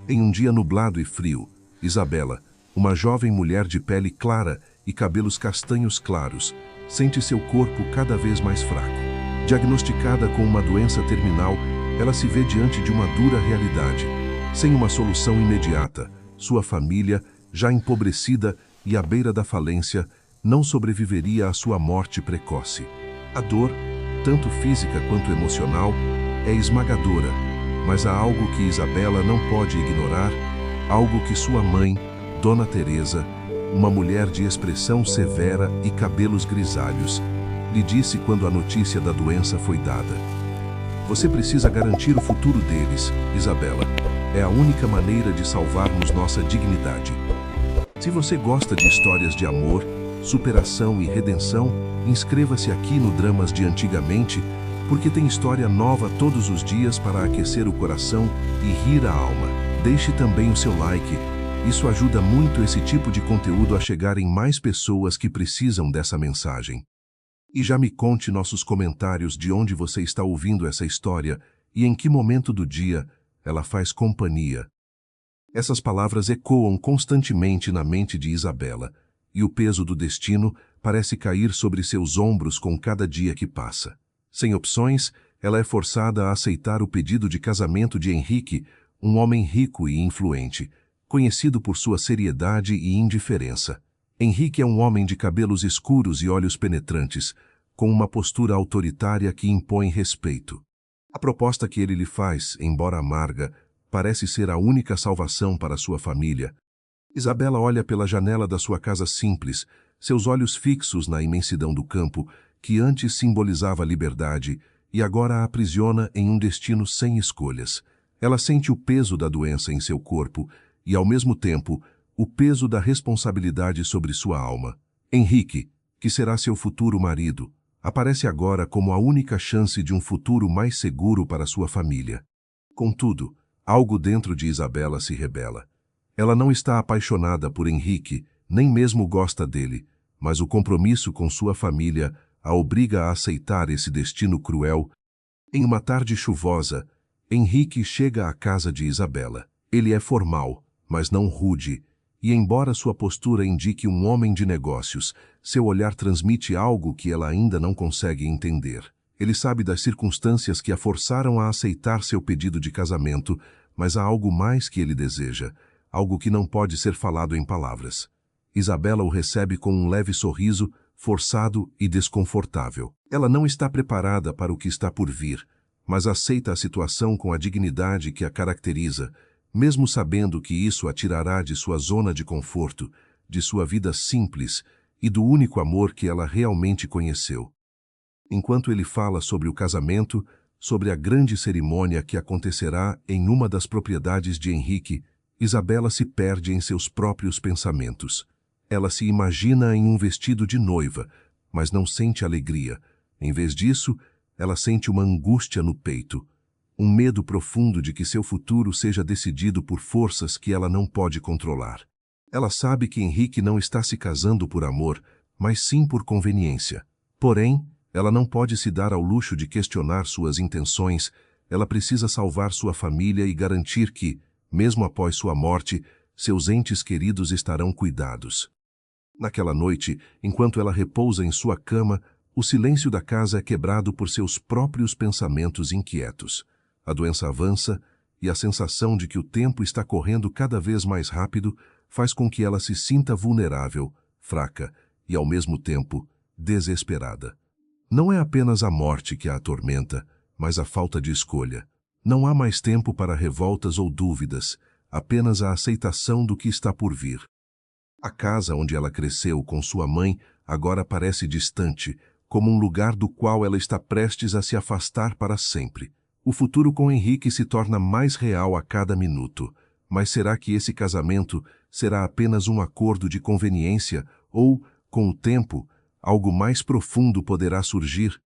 Em um dia nublado e frio, Isabela, uma jovem mulher de pele clara e cabelos castanhos claros, sente seu corpo cada vez mais fraco. Diagnosticada com uma doença terminal, ela se vê diante de uma dura realidade. Sem uma solução imediata, sua família, já empobrecida e à beira da falência, não sobreviveria à sua morte precoce. A dor, tanto física quanto emocional, é esmagadora, mas há algo que Isabela não pode ignorar, algo que sua mãe, Dona Teresa, uma mulher de expressão severa e cabelos grisalhos, lhe disse quando a notícia da doença foi dada. Você precisa garantir o futuro deles, Isabela. É a única maneira de salvarmos nossa dignidade. Se você gosta de histórias de amor, superação e redenção, inscreva-se aqui no Dramas de Antigamente, porque tem história nova todos os dias para aquecer o coração e rir a alma. Deixe também o seu like. Isso ajuda muito esse tipo de conteúdo a chegar em mais pessoas que precisam dessa mensagem. E já me conte nossos comentários de onde você está ouvindo essa história e em que momento do dia ela faz companhia. Essas palavras ecoam constantemente na mente de Isabela, e o peso do destino parece cair sobre seus ombros com cada dia que passa. Sem opções, ela é forçada a aceitar o pedido de casamento de Henrique, um homem rico e influente, conhecido por sua seriedade e indiferença. Henrique é um homem de cabelos escuros e olhos penetrantes, com uma postura autoritária que impõe respeito. A proposta que ele lhe faz, embora amarga, parece ser a única salvação para sua família. Isabela olha pela janela da sua casa simples, seus olhos fixos na imensidão do campo, que antes simbolizava liberdade, e agora a aprisiona em um destino sem escolhas. Ela sente o peso da doença em seu corpo e, ao mesmo tempo, o peso da responsabilidade sobre sua alma. Henrique, que será seu futuro marido, aparece agora como a única chance de um futuro mais seguro para sua família. Contudo, algo dentro de Isabela se rebela. Ela não está apaixonada por Henrique, nem mesmo gosta dele, mas o compromisso com sua família a obriga a aceitar esse destino cruel. Em uma tarde chuvosa, Henrique chega à casa de Isabela. Ele é formal, mas não rude, e embora sua postura indique um homem de negócios, seu olhar transmite algo que ela ainda não consegue entender. Ele sabe das circunstâncias que a forçaram a aceitar seu pedido de casamento, mas há algo mais que ele deseja, algo que não pode ser falado em palavras. Isabela o recebe com um leve sorriso, forçado e desconfortável. Ela não está preparada para o que está por vir, mas aceita a situação com a dignidade que a caracteriza, mesmo sabendo que isso a tirará de sua zona de conforto, de sua vida simples e do único amor que ela realmente conheceu. Enquanto ele fala sobre o casamento, sobre a grande cerimônia que acontecerá em uma das propriedades de Henrique, Isabela se perde em seus próprios pensamentos. Ela se imagina em um vestido de noiva, mas não sente alegria. Em vez disso, ela sente uma angústia no peito, um medo profundo de que seu futuro seja decidido por forças que ela não pode controlar. Ela sabe que Henrique não está se casando por amor, mas sim por conveniência. Porém, ela não pode se dar ao luxo de questionar suas intenções. Ela precisa salvar sua família e garantir que, mesmo após sua morte, seus entes queridos estarão cuidados. Naquela noite, enquanto ela repousa em sua cama, o silêncio da casa é quebrado por seus próprios pensamentos inquietos. A doença avança e a sensação de que o tempo está correndo cada vez mais rápido faz com que ela se sinta vulnerável, fraca e, ao mesmo tempo, desesperada. Não é apenas a morte que a atormenta, mas a falta de escolha. Não há mais tempo para revoltas ou dúvidas, apenas a aceitação do que está por vir. A casa onde ela cresceu com sua mãe agora parece distante, como um lugar do qual ela está prestes a se afastar para sempre. O futuro com Henrique se torna mais real a cada minuto. Mas será que esse casamento será apenas um acordo de conveniência ou, com o tempo, algo mais profundo poderá surgir?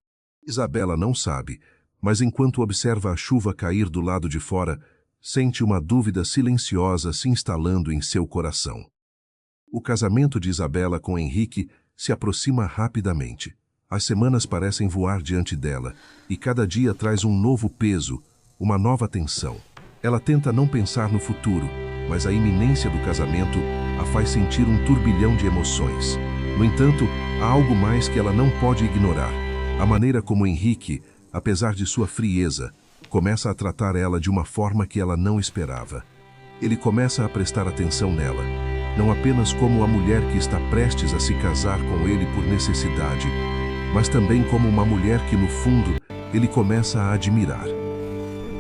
Isabela não sabe, mas enquanto observa a chuva cair do lado de fora, sente uma dúvida silenciosa se instalando em seu coração. O casamento de Isabela com Henrique se aproxima rapidamente. As semanas parecem voar diante dela, e cada dia traz um novo peso, uma nova tensão. Ela tenta não pensar no futuro, mas a iminência do casamento a faz sentir um turbilhão de emoções. No entanto, há algo mais que ela não pode ignorar. A maneira como Henrique, apesar de sua frieza, começa a tratar ela de uma forma que ela não esperava. Ele começa a prestar atenção nela, não apenas como a mulher que está prestes a se casar com ele por necessidade, mas também como uma mulher que, no fundo, ele começa a admirar.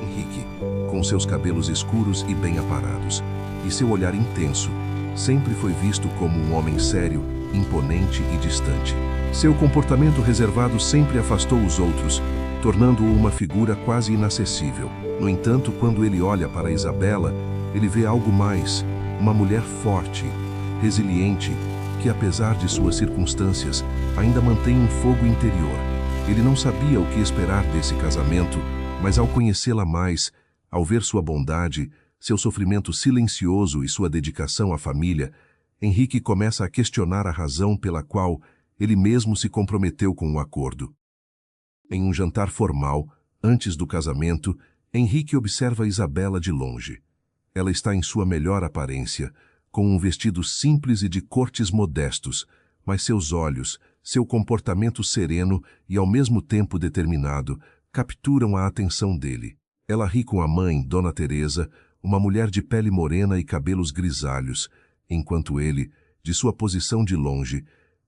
Henrique, com seus cabelos escuros e bem aparados, e seu olhar intenso, sempre foi visto como um homem sério, imponente e distante. Seu comportamento reservado sempre afastou os outros, tornando-o uma figura quase inacessível. No entanto, quando ele olha para Isabela, ele vê algo mais, uma mulher forte, resiliente, que apesar de suas circunstâncias, ainda mantém um fogo interior. Ele não sabia o que esperar desse casamento, mas ao conhecê-la mais, ao ver sua bondade, seu sofrimento silencioso e sua dedicação à família, Henrique começa a questionar a razão pela qual ele mesmo se comprometeu com o acordo. Em um jantar formal, antes do casamento, Henrique observa Isabela de longe. Ela está em sua melhor aparência, com um vestido simples e de cortes modestos, mas seus olhos, seu comportamento sereno e ao mesmo tempo determinado, capturam a atenção dele. Ela ri com a mãe, Dona Teresa, uma mulher de pele morena e cabelos grisalhos, enquanto ele, de sua posição de longe,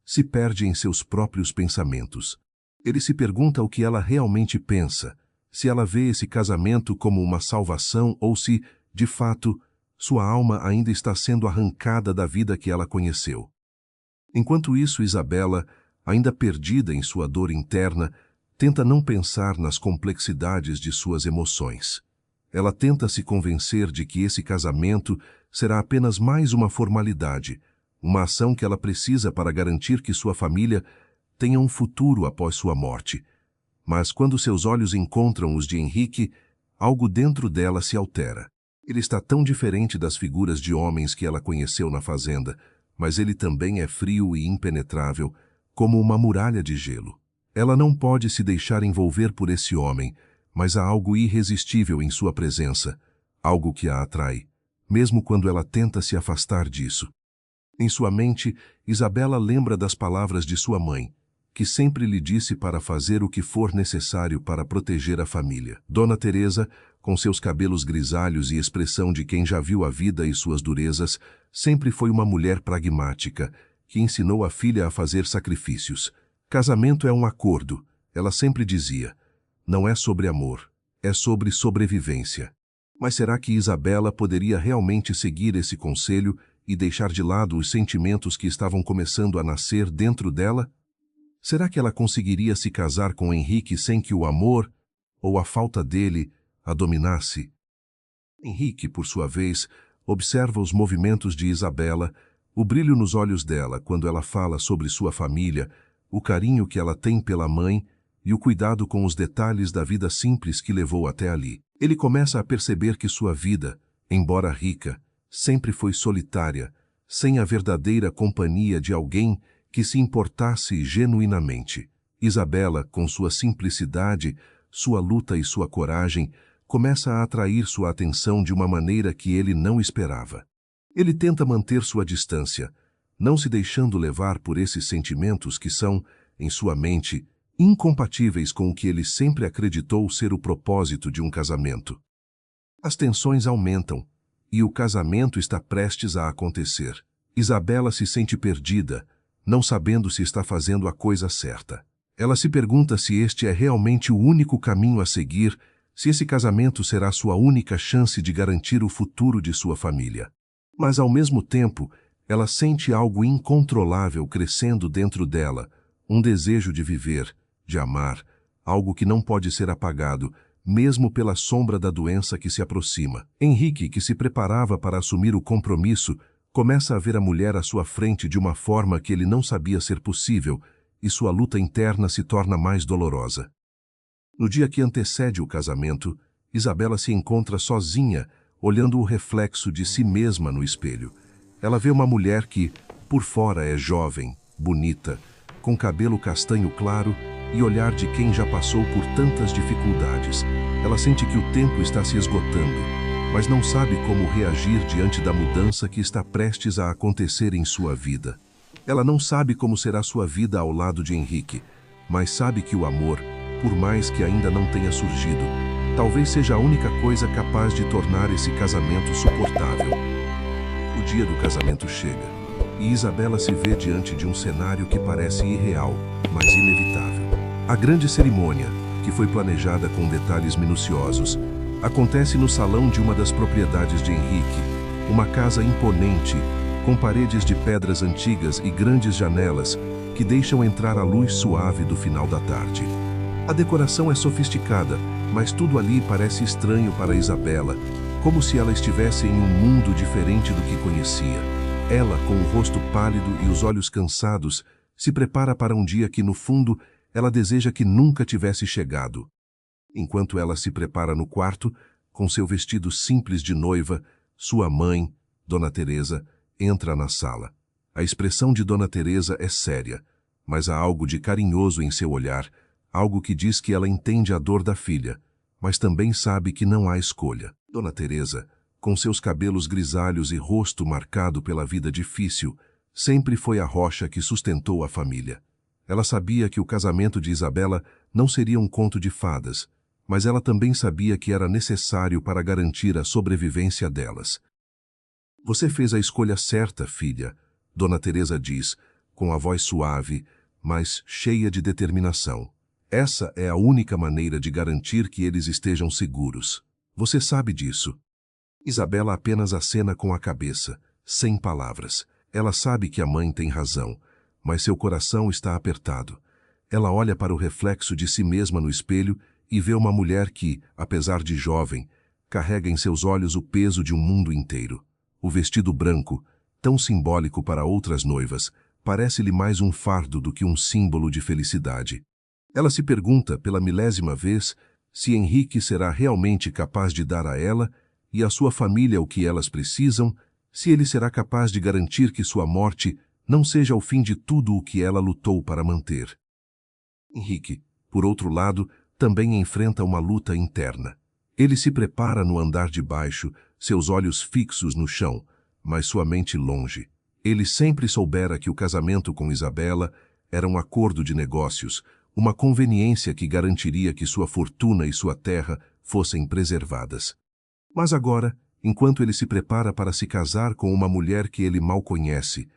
se perde em seus próprios pensamentos. Ele se pergunta o que ela realmente pensa, se ela vê esse casamento como uma salvação ou se, de fato, sua alma ainda está sendo arrancada da vida que ela conheceu. Enquanto isso, Isabela, ainda perdida em sua dor interna, tenta não pensar nas complexidades de suas emoções. Ela tenta se convencer de que esse casamento será apenas mais uma formalidade, uma ação que ela precisa para garantir que sua família tenha um futuro após sua morte. Mas quando seus olhos encontram os de Henrique, algo dentro dela se altera. Ele está tão diferente das figuras de homens que ela conheceu na fazenda, mas ele também é frio e impenetrável, como uma muralha de gelo. Ela não pode se deixar envolver por esse homem, mas há algo irresistível em sua presença, algo que a atrai, mesmo quando ela tenta se afastar disso. Em sua mente, Isabela lembra das palavras de sua mãe, que sempre lhe disse para fazer o que for necessário para proteger a família. Dona Teresa, com seus cabelos grisalhos e expressão de quem já viu a vida e suas durezas, sempre foi uma mulher pragmática, que ensinou a filha a fazer sacrifícios. Casamento é um acordo, ela sempre dizia. Não é sobre amor, é sobre sobrevivência. Mas será que Isabela poderia realmente seguir esse conselho e deixar de lado os sentimentos que estavam começando a nascer dentro dela? Será que ela conseguiria se casar com Henrique sem que o amor, ou a falta dele, a dominasse? Henrique, por sua vez, observa os movimentos de Isabela, o brilho nos olhos dela quando ela fala sobre sua família, o carinho que ela tem pela mãe e o cuidado com os detalhes da vida simples que levou até ali. Ele começa a perceber que sua vida, embora rica, sempre foi solitária, sem a verdadeira companhia de alguém que se importasse genuinamente. Isabela, com sua simplicidade, sua luta e sua coragem, começa a atrair sua atenção de uma maneira que ele não esperava. Ele tenta manter sua distância, não se deixando levar por esses sentimentos que são, em sua mente, incompatíveis com o que ele sempre acreditou ser o propósito de um casamento. As tensões aumentam, e o casamento está prestes a acontecer. Isabela se sente perdida, não sabendo se está fazendo a coisa certa. Ela se pergunta se este é realmente o único caminho a seguir, se esse casamento será sua única chance de garantir o futuro de sua família. Mas, ao mesmo tempo, ela sente algo incontrolável crescendo dentro dela, um desejo de viver, de amar, algo que não pode ser apagado, mesmo pela sombra da doença que se aproxima. Henrique, que se preparava para assumir o compromisso, começa a ver a mulher à sua frente de uma forma que ele não sabia ser possível, e sua luta interna se torna mais dolorosa. No dia que antecede o casamento, Isabela se encontra sozinha, olhando o reflexo de si mesma no espelho. Ela vê uma mulher que, por fora, é jovem, bonita, com cabelo castanho claro e olhar de quem já passou por tantas dificuldades. Ela sente que o tempo está se esgotando, mas não sabe como reagir diante da mudança que está prestes a acontecer em sua vida. Ela não sabe como será sua vida ao lado de Henrique, mas sabe que o amor, por mais que ainda não tenha surgido, talvez seja a única coisa capaz de tornar esse casamento suportável. O dia do casamento chega, e Isabela se vê diante de um cenário que parece irreal, mas inevitável. A grande cerimônia, que foi planejada com detalhes minuciosos, acontece no salão de uma das propriedades de Henrique, uma casa imponente, com paredes de pedras antigas e grandes janelas que deixam entrar a luz suave do final da tarde. A decoração é sofisticada, mas tudo ali parece estranho para Isabela, como se ela estivesse em um mundo diferente do que conhecia. Ela, com o rosto pálido e os olhos cansados, se prepara para um dia que, no fundo, ela deseja que nunca tivesse chegado. Enquanto ela se prepara no quarto, com seu vestido simples de noiva, sua mãe, Dona Teresa, entra na sala. A expressão de Dona Teresa é séria, mas há algo de carinhoso em seu olhar, algo que diz que ela entende a dor da filha, mas também sabe que não há escolha. Dona Teresa, com seus cabelos grisalhos e rosto marcado pela vida difícil, sempre foi a rocha que sustentou a família. Ela sabia que o casamento de Isabela não seria um conto de fadas, mas ela também sabia que era necessário para garantir a sobrevivência delas. "Você fez a escolha certa, filha", Dona Teresa diz, com a voz suave, mas cheia de determinação. "Essa é a única maneira de garantir que eles estejam seguros. Você sabe disso." Isabela apenas acena com a cabeça, sem palavras. Ela sabe que a mãe tem razão, mas seu coração está apertado. Ela olha para o reflexo de si mesma no espelho e vê uma mulher que, apesar de jovem, carrega em seus olhos o peso de um mundo inteiro. O vestido branco, tão simbólico para outras noivas, parece-lhe mais um fardo do que um símbolo de felicidade. Ela se pergunta, pela milésima vez, se Henrique será realmente capaz de dar a ela e à sua família o que elas precisam, se ele será capaz de garantir que sua morte não seja o fim de tudo o que ela lutou para manter. Henrique, por outro lado, também enfrenta uma luta interna. Ele se prepara no andar de baixo, seus olhos fixos no chão, mas sua mente longe. Ele sempre soubera que o casamento com Isabela era um acordo de negócios, uma conveniência que garantiria que sua fortuna e sua terra fossem preservadas. Mas agora, enquanto ele se prepara para se casar com uma mulher que ele mal conhece,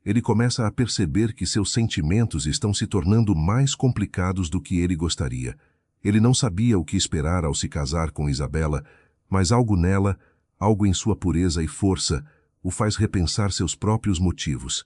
ele começa a perceber que seus sentimentos estão se tornando mais complicados do que ele gostaria. Ele não sabia o que esperar ao se casar com Isabela, mas algo nela, algo em sua pureza e força, o faz repensar seus próprios motivos.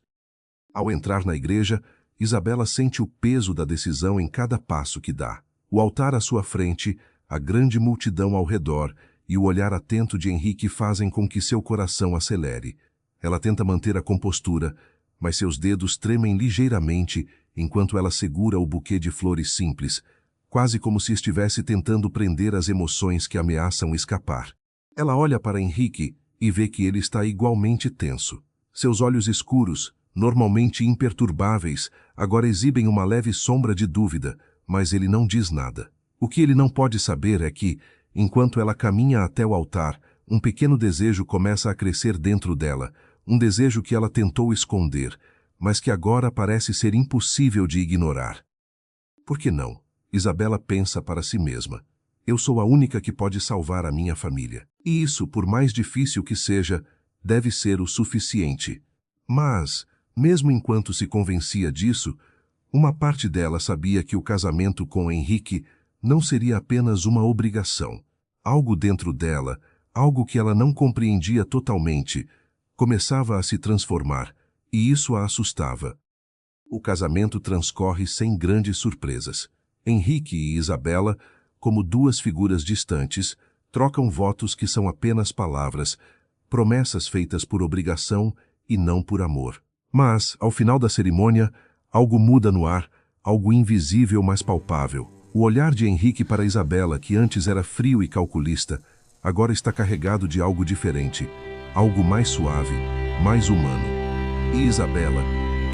Ao entrar na igreja, Isabela sente o peso da decisão em cada passo que dá. O altar à sua frente, a grande multidão ao redor e o olhar atento de Henrique fazem com que seu coração acelere. Ela tenta manter a compostura, mas seus dedos tremem ligeiramente enquanto ela segura o buquê de flores simples, quase como se estivesse tentando prender as emoções que ameaçam escapar. Ela olha para Henrique e vê que ele está igualmente tenso. Seus olhos escuros, normalmente imperturbáveis, agora exibem uma leve sombra de dúvida, mas ele não diz nada. O que ele não pode saber é que, enquanto ela caminha até o altar, um pequeno desejo começa a crescer dentro dela, um desejo que ela tentou esconder, mas que agora parece ser impossível de ignorar. Por que não? Isabela pensa para si mesma. Eu sou a única que pode salvar a minha família. E isso, por mais difícil que seja, deve ser o suficiente. Mas, mesmo enquanto se convencia disso, uma parte dela sabia que o casamento com Henrique não seria apenas uma obrigação. Algo dentro dela, algo que ela não compreendia totalmente, começava a se transformar, e isso a assustava. O casamento transcorre sem grandes surpresas. Henrique e Isabela, como duas figuras distantes, trocam votos que são apenas palavras, promessas feitas por obrigação e não por amor. Mas, ao final da cerimônia, algo muda no ar, algo invisível mas palpável. O olhar de Henrique para Isabela, que antes era frio e calculista, agora está carregado de algo diferente, algo mais suave, mais humano. E Isabela,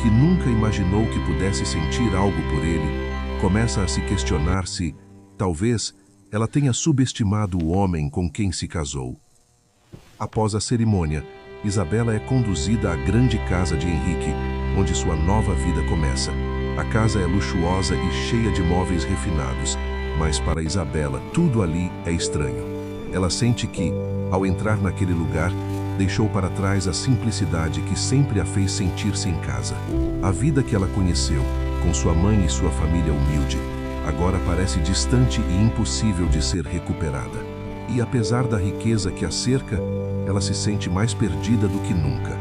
que nunca imaginou que pudesse sentir algo por ele, começa a se questionar se, talvez, ela tenha subestimado o homem com quem se casou. Após a cerimônia, Isabela é conduzida à grande casa de Henrique, onde sua nova vida começa. A casa é luxuosa e cheia de móveis refinados, mas para Isabela tudo ali é estranho. Ela sente que, ao entrar naquele lugar, deixou para trás a simplicidade que sempre a fez sentir-se em casa. A vida que ela conheceu, com sua mãe e sua família humilde, agora parece distante e impossível de ser recuperada. E apesar da riqueza que a cerca, ela se sente mais perdida do que nunca.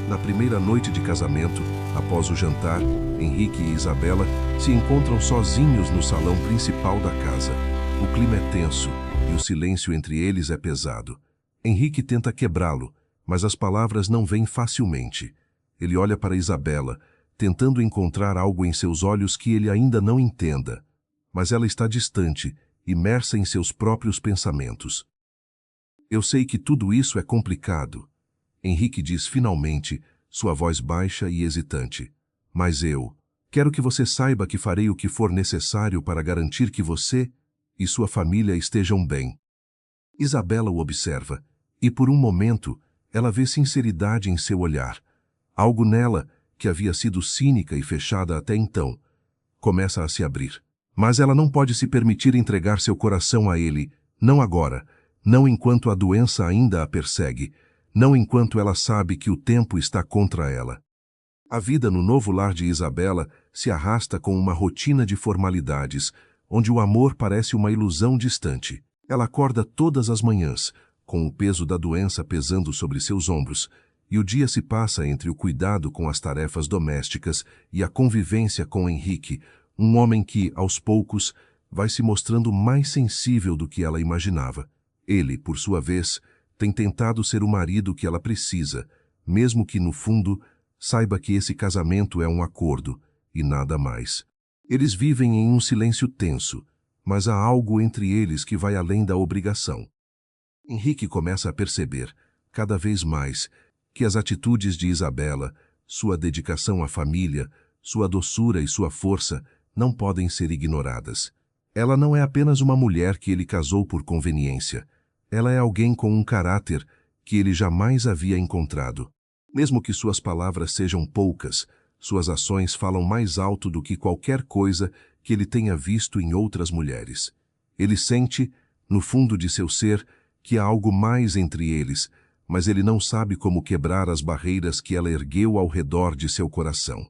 Na primeira noite de casamento, após o jantar, Henrique e Isabela se encontram sozinhos no salão principal da casa. O clima é tenso e o silêncio entre eles é pesado. Henrique tenta quebrá-lo, mas as palavras não vêm facilmente. Ele olha para Isabela, tentando encontrar algo em seus olhos que ele ainda não entenda. Mas ela está distante, imersa em seus próprios pensamentos. Eu sei que tudo isso é complicado. Henrique diz finalmente, sua voz baixa e hesitante. Mas eu quero que você saiba que farei o que for necessário para garantir que você e sua família estejam bem. Isabela o observa, e por um momento ela vê sinceridade em seu olhar. Algo nela, que havia sido cínica e fechada até então, começa a se abrir. Mas ela não pode se permitir entregar seu coração a ele, não agora, não enquanto a doença ainda a persegue, não enquanto ela sabe que o tempo está contra ela. A vida no novo lar de Isabela se arrasta com uma rotina de formalidades, onde o amor parece uma ilusão distante. Ela acorda todas as manhãs, com o peso da doença pesando sobre seus ombros, e o dia se passa entre o cuidado com as tarefas domésticas e a convivência com Henrique, um homem que, aos poucos, vai se mostrando mais sensível do que ela imaginava. Ele, por sua vez, tem tentado ser o marido que ela precisa, mesmo que, no fundo, saiba que esse casamento é um acordo e nada mais. Eles vivem em um silêncio tenso, mas há algo entre eles que vai além da obrigação. Henrique começa a perceber, cada vez mais, que as atitudes de Isabela, sua dedicação à família, sua doçura e sua força não podem ser ignoradas. Ela não é apenas uma mulher que ele casou por conveniência. Ela é alguém com um caráter que ele jamais havia encontrado. Mesmo que suas palavras sejam poucas, suas ações falam mais alto do que qualquer coisa que ele tenha visto em outras mulheres. Ele sente, no fundo de seu ser, que há algo mais entre eles, mas ele não sabe como quebrar as barreiras que ela ergueu ao redor de seu coração.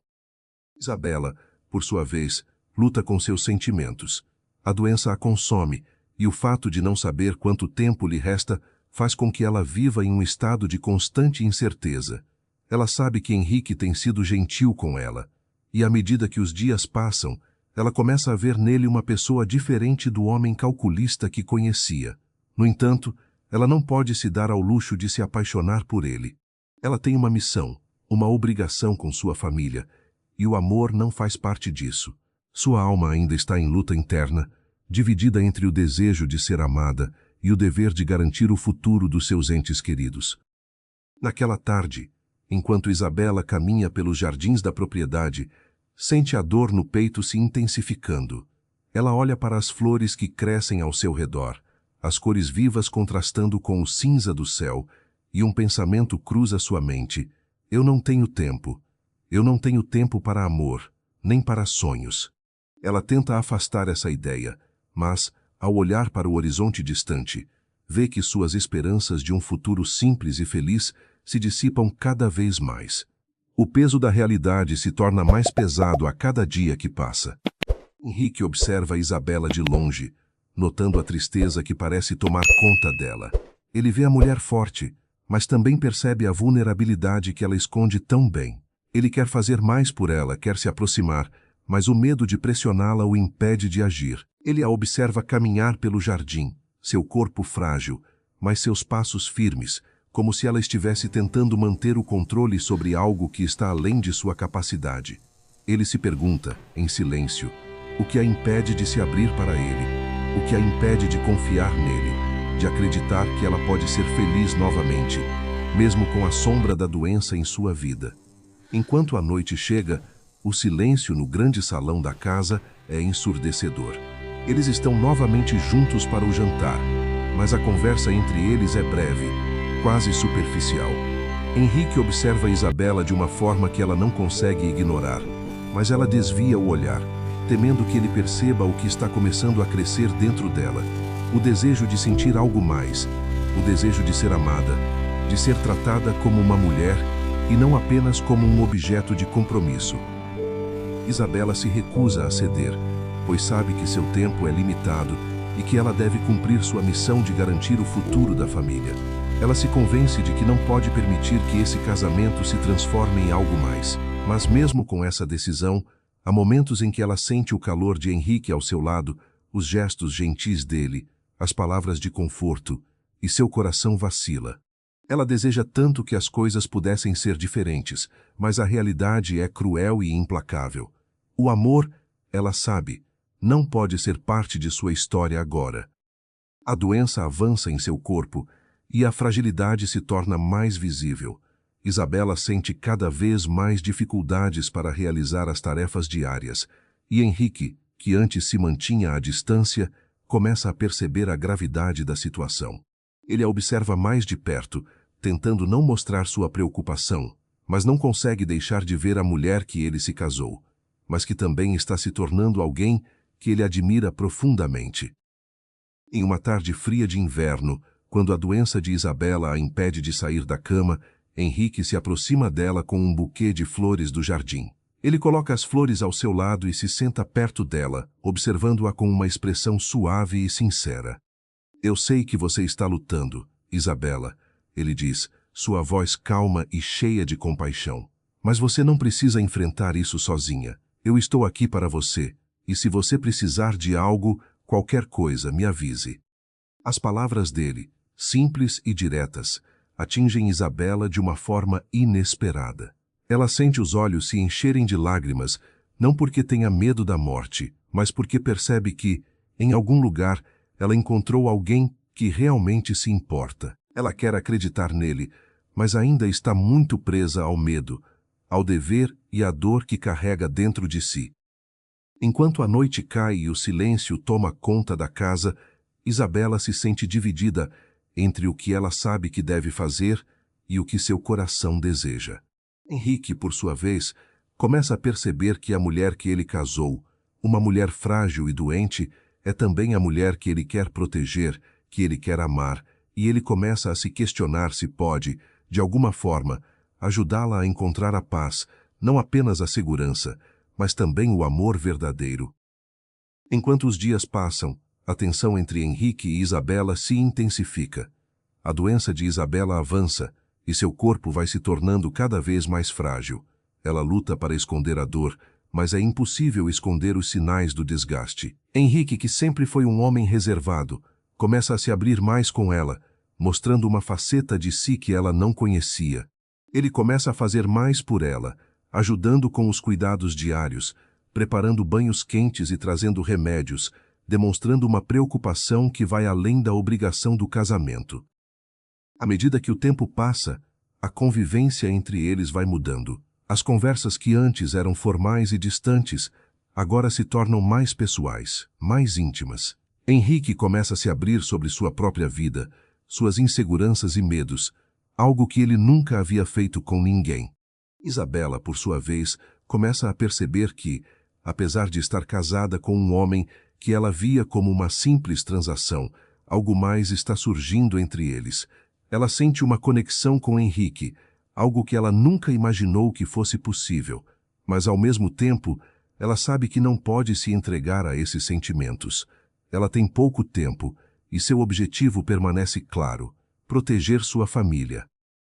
Isabela, por sua vez, luta com seus sentimentos. A doença a consome, e o fato de não saber quanto tempo lhe resta faz com que ela viva em um estado de constante incerteza. Ela sabe que Henrique tem sido gentil com ela, e à medida que os dias passam, ela começa a ver nele uma pessoa diferente do homem calculista que conhecia. No entanto, ela não pode se dar ao luxo de se apaixonar por ele. Ela tem uma missão, uma obrigação com sua família, e o amor não faz parte disso. Sua alma ainda está em luta interna, dividida entre o desejo de ser amada e o dever de garantir o futuro dos seus entes queridos. Naquela tarde, enquanto Isabela caminha pelos jardins da propriedade, sente a dor no peito se intensificando. Ela olha para as flores que crescem ao seu redor, as cores vivas contrastando com o cinza do céu, e um pensamento cruza sua mente. Eu não tenho tempo. Eu não tenho tempo para amor, nem para sonhos. Ela tenta afastar essa ideia, mas, ao olhar para o horizonte distante, vê que suas esperanças de um futuro simples e feliz se dissipam cada vez mais. O peso da realidade se torna mais pesado a cada dia que passa. Henrique observa Isabela de longe, notando a tristeza que parece tomar conta dela. Ele vê a mulher forte, mas também percebe a vulnerabilidade que ela esconde tão bem. Ele quer fazer mais por ela, quer se aproximar, mas o medo de pressioná-la o impede de agir. Ele a observa caminhar pelo jardim, seu corpo frágil, mas seus passos firmes, como se ela estivesse tentando manter o controle sobre algo que está além de sua capacidade. Ele se pergunta, em silêncio, o que a impede de se abrir para ele, o que a impede de confiar nele, de acreditar que ela pode ser feliz novamente, mesmo com a sombra da doença em sua vida. Enquanto a noite chega, o silêncio no grande salão da casa é ensurdecedor. Eles estão novamente juntos para o jantar, mas a conversa entre eles é breve, quase superficial. Henrique observa Isabela de uma forma que ela não consegue ignorar, mas ela desvia o olhar, temendo que ele perceba o que está começando a crescer dentro dela. O desejo de sentir algo mais, o desejo de ser amada, de ser tratada como uma mulher e não apenas como um objeto de compromisso. Isabela se recusa a ceder, pois sabe que seu tempo é limitado e que ela deve cumprir sua missão de garantir o futuro da família. Ela se convence de que não pode permitir que esse casamento se transforme em algo mais. Mas mesmo com essa decisão, há momentos em que ela sente o calor de Henrique ao seu lado, os gestos gentis dele, as palavras de conforto, e seu coração vacila. Ela deseja tanto que as coisas pudessem ser diferentes, mas a realidade é cruel e implacável. O amor, ela sabe, não pode ser parte de sua história agora. A doença avança em seu corpo e a fragilidade se torna mais visível. Isabela sente cada vez mais dificuldades para realizar as tarefas diárias, e Henrique, que antes se mantinha à distância, começa a perceber a gravidade da situação. Ele a observa mais de perto, tentando não mostrar sua preocupação, mas não consegue deixar de ver a mulher que ele se casou, mas que também está se tornando alguém que ele admira profundamente. Em uma tarde fria de inverno, quando a doença de Isabela a impede de sair da cama, Henrique se aproxima dela com um buquê de flores do jardim. Ele coloca as flores ao seu lado e se senta perto dela, observando-a com uma expressão suave e sincera. "Eu sei que você está lutando, Isabela", ele diz, sua voz calma e cheia de compaixão. "Mas você não precisa enfrentar isso sozinha. Eu estou aqui para você, e se você precisar de algo, qualquer coisa, me avise." As palavras dele, simples e diretas, atingem Isabela de uma forma inesperada. Ela sente os olhos se encherem de lágrimas, não porque tenha medo da morte, mas porque percebe que, em algum lugar, ela encontrou alguém que realmente se importa. Ela quer acreditar nele, mas ainda está muito presa ao medo, ao dever e à dor que carrega dentro de si. Enquanto a noite cai e o silêncio toma conta da casa, Isabela se sente dividida entre o que ela sabe que deve fazer e o que seu coração deseja. Henrique, por sua vez, começa a perceber que a mulher que ele casou, uma mulher frágil e doente, é também a mulher que ele quer proteger, que ele quer amar, e ele começa a se questionar se pode, de alguma forma, ajudá-la a encontrar a paz, não apenas a segurança, mas também o amor verdadeiro. Enquanto os dias passam, a tensão entre Henrique e Isabela se intensifica. A doença de Isabela avança e seu corpo vai se tornando cada vez mais frágil. Ela luta para esconder a dor, mas é impossível esconder os sinais do desgaste. Henrique, que sempre foi um homem reservado, começa a se abrir mais com ela, mostrando uma faceta de si que ela não conhecia. Ele começa a fazer mais por ela, ajudando com os cuidados diários, preparando banhos quentes e trazendo remédios, demonstrando uma preocupação que vai além da obrigação do casamento. À medida que o tempo passa, a convivência entre eles vai mudando. As conversas que antes eram formais e distantes, agora se tornam mais pessoais, mais íntimas. Henrique começa a se abrir sobre sua própria vida, suas inseguranças e medos, algo que ele nunca havia feito com ninguém. Isabela, por sua vez, começa a perceber que, apesar de estar casada com um homem que ela via como uma simples transação, algo mais está surgindo entre eles. Ela sente uma conexão com Henrique, algo que ela nunca imaginou que fosse possível, mas ao mesmo tempo, ela sabe que não pode se entregar a esses sentimentos. Ela tem pouco tempo e seu objetivo permanece claro: proteger sua família.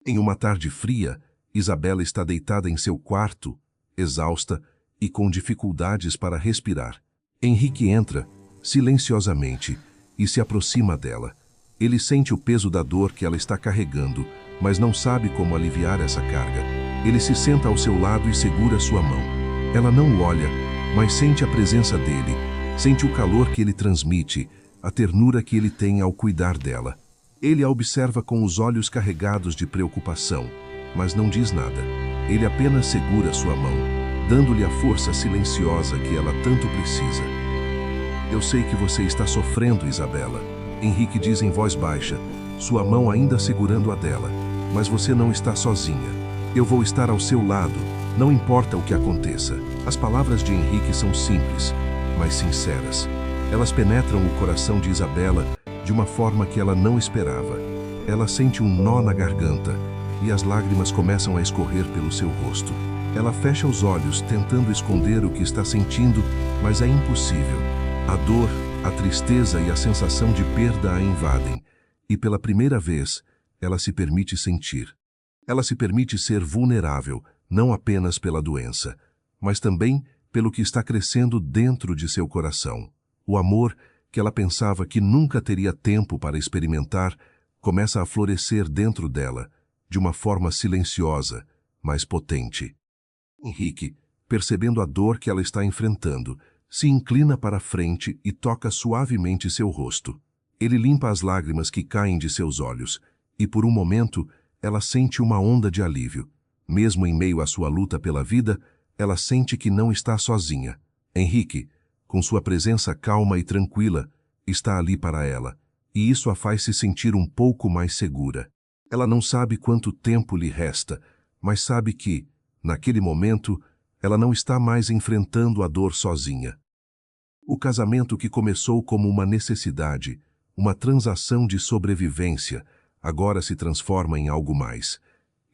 Em uma tarde fria, Isabela está deitada em seu quarto, exausta e com dificuldades para respirar. Henrique entra, silenciosamente, e se aproxima dela. Ele sente o peso da dor que ela está carregando, mas não sabe como aliviar essa carga. Ele se senta ao seu lado e segura sua mão. Ela não o olha, mas sente a presença dele, sente o calor que ele transmite, a ternura que ele tem ao cuidar dela. Ele a observa com os olhos carregados de preocupação, mas não diz nada. Ele apenas segura sua mão, dando-lhe a força silenciosa que ela tanto precisa. "Eu sei que você está sofrendo, Isabela", Henrique diz em voz baixa, sua mão ainda segurando a dela. Mas você não está sozinha. Eu vou estar ao seu lado, não importa o que aconteça. As palavras de Henrique são simples, mas sinceras. Elas penetram o coração de Isabela de uma forma que ela não esperava. Ela sente um nó na garganta e as lágrimas começam a escorrer pelo seu rosto. Ela fecha os olhos, tentando esconder o que está sentindo, mas é impossível. A dor, a tristeza e a sensação de perda a invadem, e pela primeira vez, ela se permite sentir. Ela se permite ser vulnerável, não apenas pela doença, mas também pelo que está crescendo dentro de seu coração. O amor, que ela pensava que nunca teria tempo para experimentar, começa a florescer dentro dela, de uma forma silenciosa, mas potente. Henrique, percebendo a dor que ela está enfrentando, se inclina para a frente e toca suavemente seu rosto. Ele limpa as lágrimas que caem de seus olhos, e por um momento, ela sente uma onda de alívio. Mesmo em meio à sua luta pela vida, ela sente que não está sozinha. Henrique, com sua presença calma e tranquila, está ali para ela, e isso a faz se sentir um pouco mais segura. Ela não sabe quanto tempo lhe resta, mas sabe que, naquele momento, ela não está mais enfrentando a dor sozinha. O casamento que começou como uma necessidade, uma transação de sobrevivência, agora se transforma em algo mais.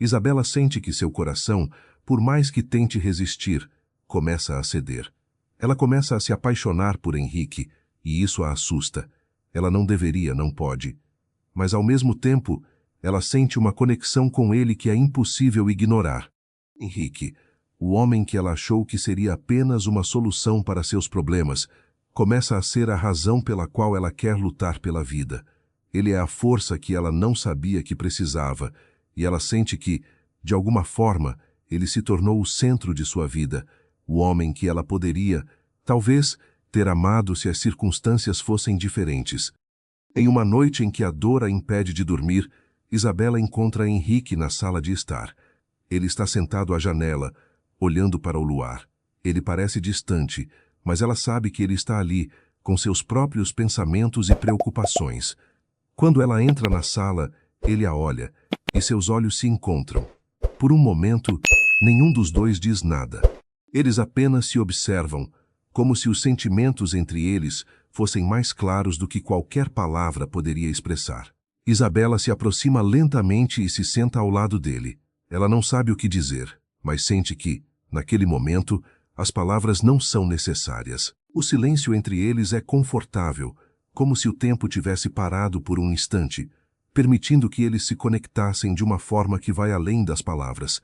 Isabela sente que seu coração, por mais que tente resistir, começa a ceder. Ela começa a se apaixonar por Henrique, e isso a assusta. Ela não deveria, não pode. Mas ao mesmo tempo, ela sente uma conexão com ele que é impossível ignorar. Henrique, o homem que ela achou que seria apenas uma solução para seus problemas, começa a ser a razão pela qual ela quer lutar pela vida. Ele é a força que ela não sabia que precisava, e ela sente que, de alguma forma, ele se tornou o centro de sua vida, o homem que ela poderia, talvez, ter amado se as circunstâncias fossem diferentes. Em uma noite em que a dor a impede de dormir, Isabela encontra Henrique na sala de estar. Ele está sentado à janela, olhando para o luar. Ele parece distante, mas ela sabe que ele está ali, com seus próprios pensamentos e preocupações. Quando ela entra na sala, ele a olha, e seus olhos se encontram. Por um momento, nenhum dos dois diz nada. Eles apenas se observam, como se os sentimentos entre eles fossem mais claros do que qualquer palavra poderia expressar. Isabela se aproxima lentamente e se senta ao lado dele. Ela não sabe o que dizer, mas sente que, naquele momento, as palavras não são necessárias. O silêncio entre eles é confortável, como se o tempo tivesse parado por um instante, permitindo que eles se conectassem de uma forma que vai além das palavras.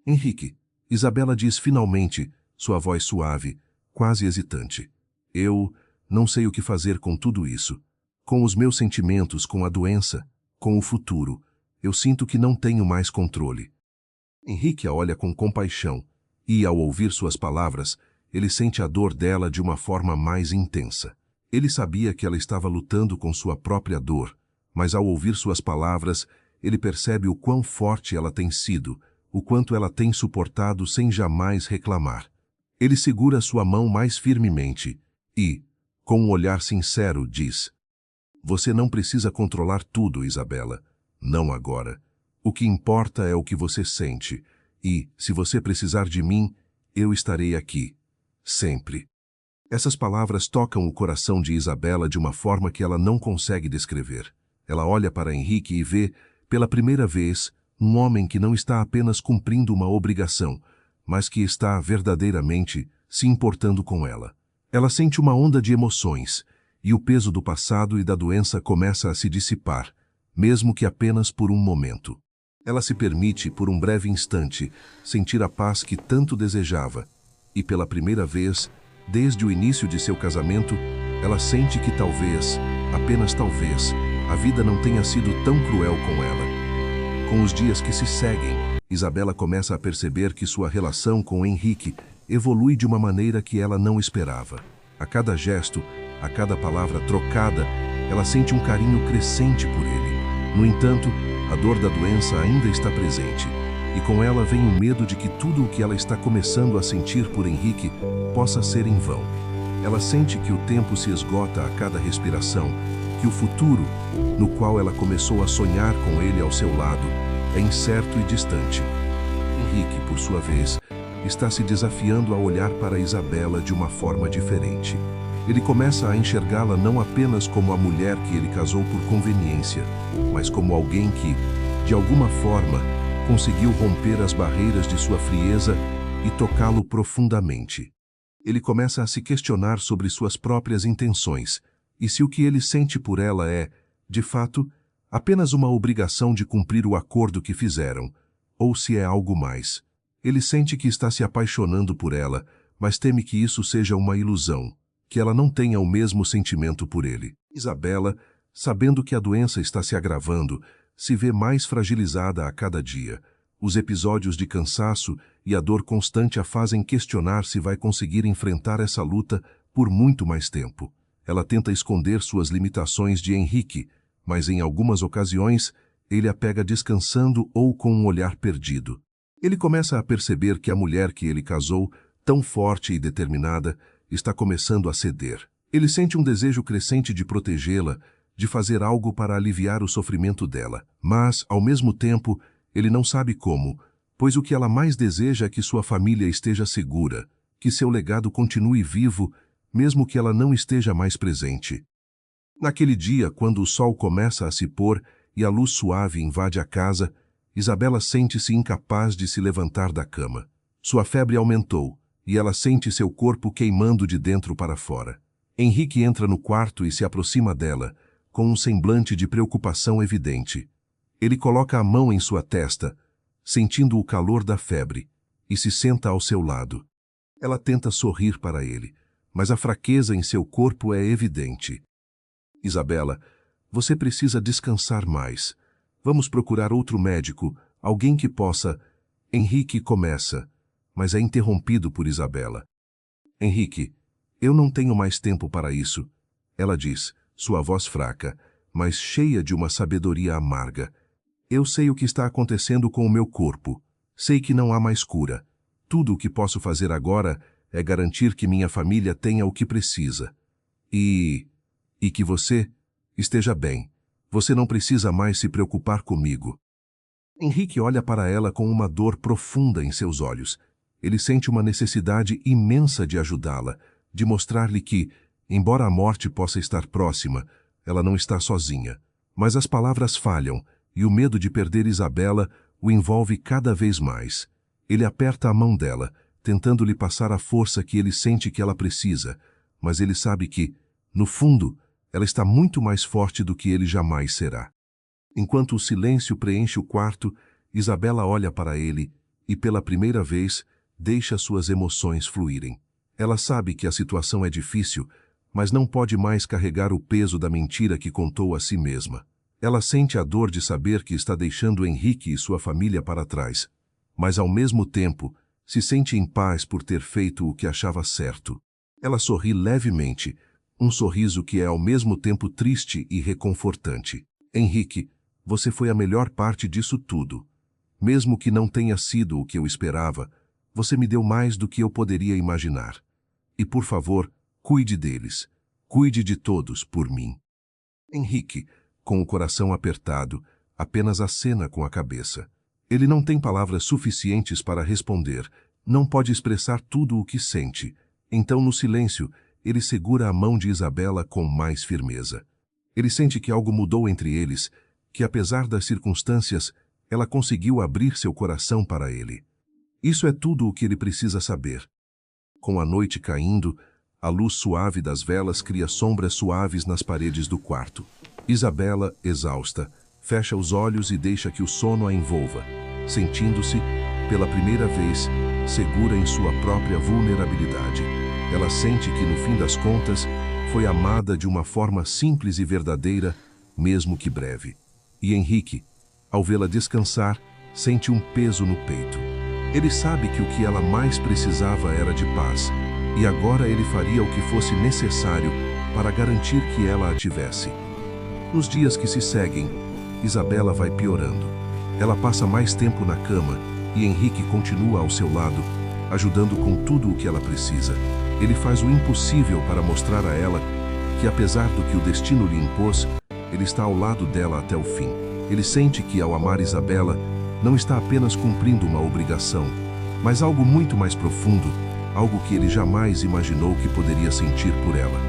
Henrique, Isabela diz finalmente, sua voz suave, quase hesitante. Eu não sei o que fazer com tudo isso. Com os meus sentimentos, com a doença, com o futuro. Eu sinto que não tenho mais controle. Henrique a olha com compaixão, e, ao ouvir suas palavras, ele sente a dor dela de uma forma mais intensa. Ele sabia que ela estava lutando com sua própria dor, mas ao ouvir suas palavras, ele percebe o quão forte ela tem sido, o quanto ela tem suportado sem jamais reclamar. Ele segura sua mão mais firmemente e, com um olhar sincero, diz: "Você não precisa controlar tudo, Isabela. Não agora. O que importa é o que você sente, e, se você precisar de mim, eu estarei aqui. Sempre." Essas palavras tocam o coração de Isabela de uma forma que ela não consegue descrever. Ela olha para Henrique e vê, pela primeira vez, um homem que não está apenas cumprindo uma obrigação, mas que está verdadeiramente se importando com ela. Ela sente uma onda de emoções, e o peso do passado e da doença começa a se dissipar, mesmo que apenas por um momento. Ela se permite, por um breve instante, sentir a paz que tanto desejava, e pela primeira vez, desde o início de seu casamento, ela sente que talvez, apenas talvez, a vida não tenha sido tão cruel com ela. Com os dias que se seguem, Isabela começa a perceber que sua relação com Henrique evolui de uma maneira que ela não esperava. A cada gesto, a cada palavra trocada, ela sente um carinho crescente por ele. No entanto, a dor da doença ainda está presente, e com ela vem o medo de que tudo o que ela está começando a sentir por Henrique possa ser em vão. Ela sente que o tempo se esgota a cada respiração, que o futuro, no qual ela começou a sonhar com ele ao seu lado, é incerto e distante. Henrique, por sua vez, está se desafiando a olhar para Isabela de uma forma diferente. Ele começa a enxergá-la não apenas como a mulher que ele casou por conveniência, mas como alguém que, de alguma forma, conseguiu romper as barreiras de sua frieza e tocá-lo profundamente. Ele começa a se questionar sobre suas próprias intenções e se o que ele sente por ela é, de fato, apenas uma obrigação de cumprir o acordo que fizeram, ou se é algo mais. Ele sente que está se apaixonando por ela, mas teme que isso seja uma ilusão, que ela não tenha o mesmo sentimento por ele. Isabela, sabendo que a doença está se agravando, se vê mais fragilizada a cada dia. Os episódios de cansaço e a dor constante a fazem questionar se vai conseguir enfrentar essa luta por muito mais tempo. Ela tenta esconder suas limitações de Henrique, mas em algumas ocasiões ele a pega descansando ou com um olhar perdido. Ele começa a perceber que a mulher que ele casou, tão forte e determinada, está começando a ceder. Ele sente um desejo crescente de protegê-la, de fazer algo para aliviar o sofrimento dela. Mas, ao mesmo tempo, ele não sabe como, pois o que ela mais deseja é que sua família esteja segura, que seu legado continue vivo, mesmo que ela não esteja mais presente. Naquele dia, quando o sol começa a se pôr e a luz suave invade a casa, Isabela sente-se incapaz de se levantar da cama. Sua febre aumentou, e ela sente seu corpo queimando de dentro para fora. Henrique entra no quarto e se aproxima dela, com um semblante de preocupação evidente. Ele coloca a mão em sua testa, sentindo o calor da febre, e se senta ao seu lado. Ela tenta sorrir para ele, mas a fraqueza em seu corpo é evidente. Isabela, você precisa descansar mais. Vamos procurar outro médico, alguém que possa... Henrique começa, mas é interrompido por Isabela. Henrique, eu não tenho mais tempo para isso, ela diz, sua voz fraca, mas cheia de uma sabedoria amarga. Eu sei o que está acontecendo com o meu corpo. Sei que não há mais cura. Tudo o que posso fazer agora é garantir que minha família tenha o que precisa. E que você esteja bem. Você não precisa mais se preocupar comigo. Henrique olha para ela com uma dor profunda em seus olhos. Ele sente uma necessidade imensa de ajudá-la, de mostrar-lhe que, embora a morte possa estar próxima, ela não está sozinha. Mas as palavras falham, e o medo de perder Isabela o envolve cada vez mais. Ele aperta a mão dela, tentando lhe passar a força que ele sente que ela precisa, mas ele sabe que, no fundo, ela está muito mais forte do que ele jamais será. Enquanto o silêncio preenche o quarto, Isabela olha para ele e, pela primeira vez, deixa suas emoções fluírem. Ela sabe que a situação é difícil, mas não pode mais carregar o peso da mentira que contou a si mesma. Ela sente a dor de saber que está deixando Henrique e sua família para trás, mas ao mesmo tempo se sente em paz por ter feito o que achava certo. Ela sorri levemente, um sorriso que é ao mesmo tempo triste e reconfortante. Henrique, você foi a melhor parte disso tudo. Mesmo que não tenha sido o que eu esperava, você me deu mais do que eu poderia imaginar. E por favor, cuide deles. Cuide de todos por mim. Henrique, com o coração apertado, apenas acena com a cabeça. Ele não tem palavras suficientes para responder, não pode expressar tudo o que sente. Então, no silêncio, ele segura a mão de Isabela com mais firmeza. Ele sente que algo mudou entre eles, que apesar das circunstâncias, ela conseguiu abrir seu coração para ele. Isso é tudo o que ele precisa saber. Com a noite caindo, a luz suave das velas cria sombras suaves nas paredes do quarto. Isabela, exausta, fecha os olhos e deixa que o sono a envolva, sentindo-se, pela primeira vez, segura em sua própria vulnerabilidade. Ela sente que, no fim das contas, foi amada de uma forma simples e verdadeira, mesmo que breve. E Henrique, ao vê-la descansar, sente um peso no peito. Ele sabe que o que ela mais precisava era de paz, e agora ele faria o que fosse necessário para garantir que ela a tivesse. Nos dias que se seguem, Isabela vai piorando. Ela passa mais tempo na cama e Henrique continua ao seu lado, ajudando com tudo o que ela precisa. Ele faz o impossível para mostrar a ela que, apesar do que o destino lhe impôs, Ele está ao lado dela até o fim. Ele sente que, ao amar Isabela, não está apenas cumprindo uma obrigação, mas algo muito mais profundo, algo que ele jamais imaginou que poderia sentir por ela.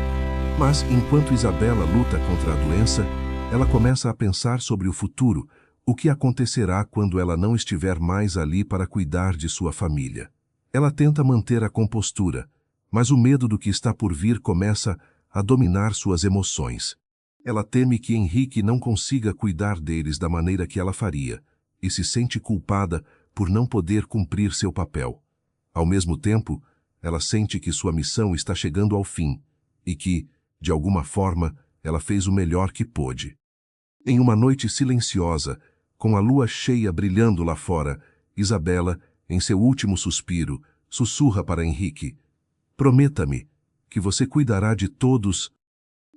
Mas, enquanto Isabela luta contra a doença, ela começa a pensar sobre o futuro, o que acontecerá quando ela não estiver mais ali para cuidar de sua família. Ela tenta manter a compostura, mas o medo do que está por vir começa a dominar suas emoções. Ela teme que Henrique não consiga cuidar deles da maneira que ela faria, e se sente culpada por não poder cumprir seu papel. Ao mesmo tempo, ela sente que sua missão está chegando ao fim, e que, de alguma forma, ela fez o melhor que pôde. Em uma noite silenciosa, com a lua cheia brilhando lá fora, Isabela, em seu último suspiro, sussurra para Henrique: "Prometa-me que você cuidará de todos."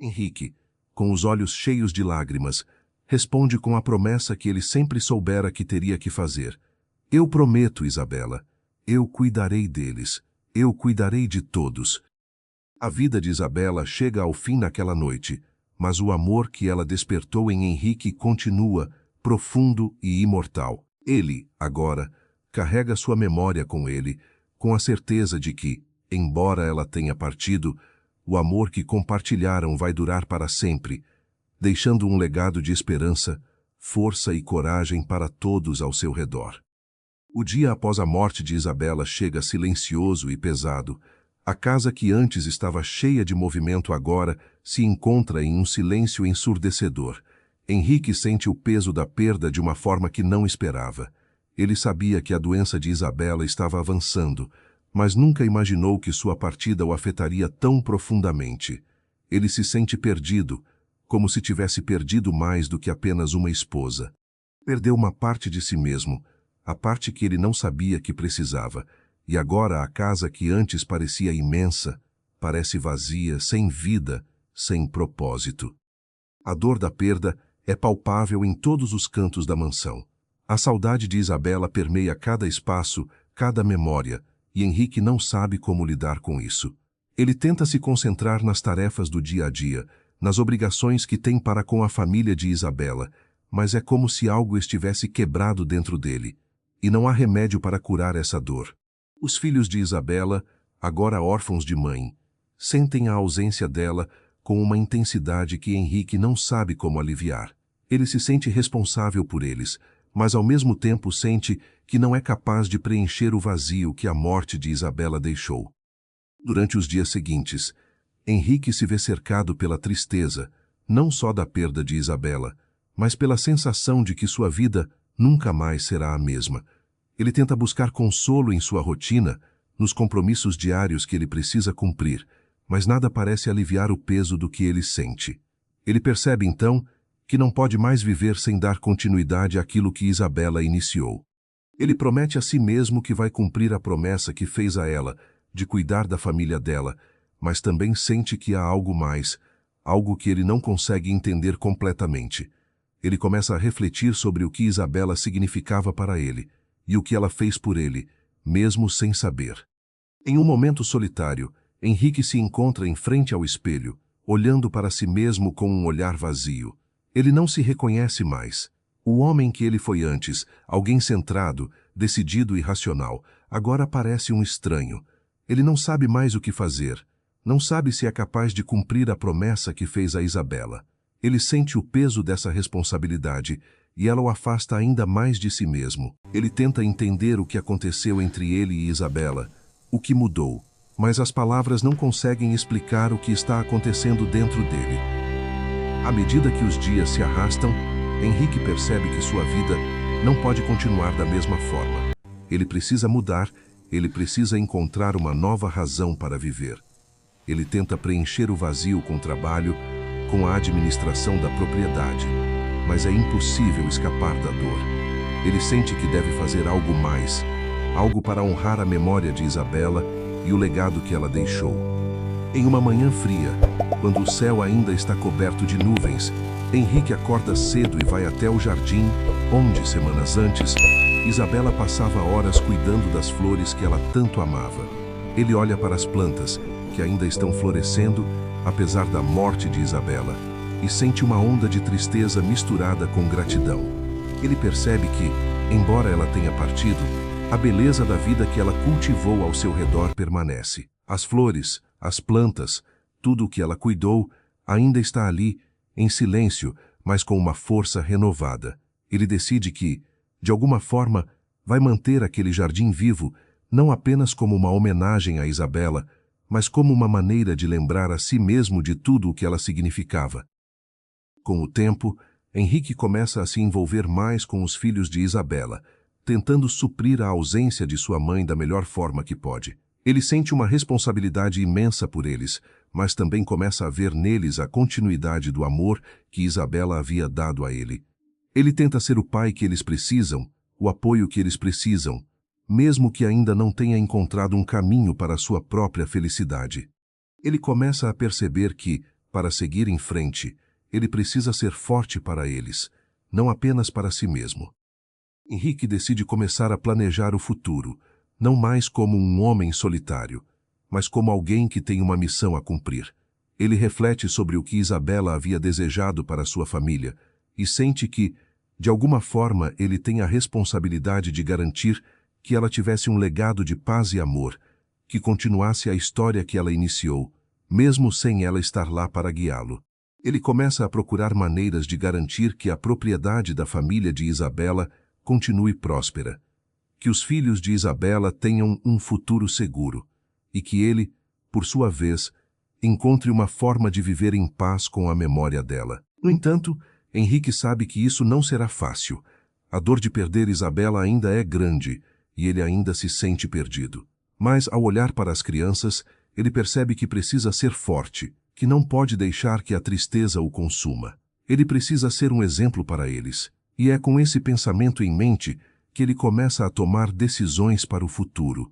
Henrique, com os olhos cheios de lágrimas, responde com a promessa que ele sempre soubera que teria que fazer: "Eu prometo, Isabela. Eu cuidarei deles. Eu cuidarei de todos." A vida de Isabela chega ao fim naquela noite, mas o amor que ela despertou em Henrique continua, profundo e imortal. Ele, agora, carrega sua memória com ele, com a certeza de que, embora ela tenha partido, o amor que compartilharam vai durar para sempre, deixando um legado de esperança, força e coragem para todos ao seu redor. O dia após a morte de Isabela chega silencioso e pesado. A casa que antes estava cheia de movimento agora se encontra em um silêncio ensurdecedor. Henrique sente o peso da perda de uma forma que não esperava. Ele sabia que a doença de Isabela estava avançando, mas nunca imaginou que sua partida o afetaria tão profundamente. Ele se sente perdido, como se tivesse perdido mais do que apenas uma esposa. Perdeu uma parte de si mesmo, a parte que ele não sabia que precisava, e agora a casa que antes parecia imensa, parece vazia, sem vida, sem propósito. A dor da perda é palpável em todos os cantos da mansão. A saudade de Isabela permeia cada espaço, cada memória, e Henrique não sabe como lidar com isso. Ele tenta se concentrar nas tarefas do dia a dia, nas obrigações que tem para com a família de Isabela, mas é como se algo estivesse quebrado dentro dele, e não há remédio para curar essa dor. Os filhos de Isabela, agora órfãos de mãe, sentem a ausência dela com uma intensidade que Henrique não sabe como aliviar. Ele se sente responsável por eles, mas ao mesmo tempo sente que não é capaz de preencher o vazio que a morte de Isabela deixou. Durante os dias seguintes, Henrique se vê cercado pela tristeza, não só da perda de Isabela, mas pela sensação de que sua vida nunca mais será a mesma. Ele tenta buscar consolo em sua rotina, nos compromissos diários que ele precisa cumprir, mas nada parece aliviar o peso do que ele sente. Ele percebe então que não pode mais viver sem dar continuidade àquilo que Isabela iniciou. Ele promete a si mesmo que vai cumprir a promessa que fez a ela, de cuidar da família dela, mas também sente que há algo mais, algo que ele não consegue entender completamente. Ele começa a refletir sobre o que Isabela significava para ele, e o que ela fez por ele, mesmo sem saber. Em um momento solitário, Henrique se encontra em frente ao espelho, olhando para si mesmo com um olhar vazio. Ele não se reconhece mais. O homem que ele foi antes, alguém centrado, decidido e racional, agora parece um estranho. Ele não sabe mais o que fazer. Não sabe se é capaz de cumprir a promessa que fez a Isabela. Ele sente o peso dessa responsabilidade e ela o afasta ainda mais de si mesmo. Ele tenta entender o que aconteceu entre ele e Isabela, o que mudou, mas as palavras não conseguem explicar o que está acontecendo dentro dele. À medida que os dias se arrastam, Henrique percebe que sua vida não pode continuar da mesma forma. Ele precisa mudar, ele precisa encontrar uma nova razão para viver. Ele tenta preencher o vazio com trabalho, com a administração da propriedade, mas é impossível escapar da dor. Ele sente que deve fazer algo mais, algo para honrar a memória de Isabela e o legado que ela deixou. Em uma manhã fria, quando o céu ainda está coberto de nuvens, Henrique acorda cedo e vai até o jardim, onde, semanas antes, Isabela passava horas cuidando das flores que ela tanto amava. Ele olha para as plantas, que ainda estão florescendo, apesar da morte de Isabela, e sente uma onda de tristeza misturada com gratidão. Ele percebe que, embora ela tenha partido, a beleza da vida que ela cultivou ao seu redor permanece. As flores, as plantas, tudo o que ela cuidou, ainda está ali, em silêncio, mas com uma força renovada. Ele decide que, de alguma forma, vai manter aquele jardim vivo, não apenas como uma homenagem a Isabela, mas como uma maneira de lembrar a si mesmo de tudo o que ela significava. Com o tempo, Henrique começa a se envolver mais com os filhos de Isabela, tentando suprir a ausência de sua mãe da melhor forma que pode. Ele sente uma responsabilidade imensa por eles, mas também começa a ver neles a continuidade do amor que Isabela havia dado a ele. Ele tenta ser o pai que eles precisam, o apoio que eles precisam, mesmo que ainda não tenha encontrado um caminho para a sua própria felicidade. Ele começa a perceber que, para seguir em frente, ele precisa ser forte para eles, não apenas para si mesmo. Henrique decide começar a planejar o futuro, não mais como um homem solitário, mas como alguém que tem uma missão a cumprir. Ele reflete sobre o que Isabela havia desejado para sua família e sente que, de alguma forma, ele tem a responsabilidade de garantir que ela tivesse um legado de paz e amor, que continuasse a história que ela iniciou, mesmo sem ela estar lá para guiá-lo. Ele começa a procurar maneiras de garantir que a propriedade da família de Isabela continue próspera, que os filhos de Isabela tenham um futuro seguro e que ele, por sua vez, encontre uma forma de viver em paz com a memória dela. No entanto, Henrique sabe que isso não será fácil. A dor de perder Isabela ainda é grande e ele ainda se sente perdido. Mas, ao olhar para as crianças, ele percebe que precisa ser forte, que não pode deixar que a tristeza o consuma. Ele precisa ser um exemplo para eles, e é com esse pensamento em mente que ele começa a tomar decisões para o futuro.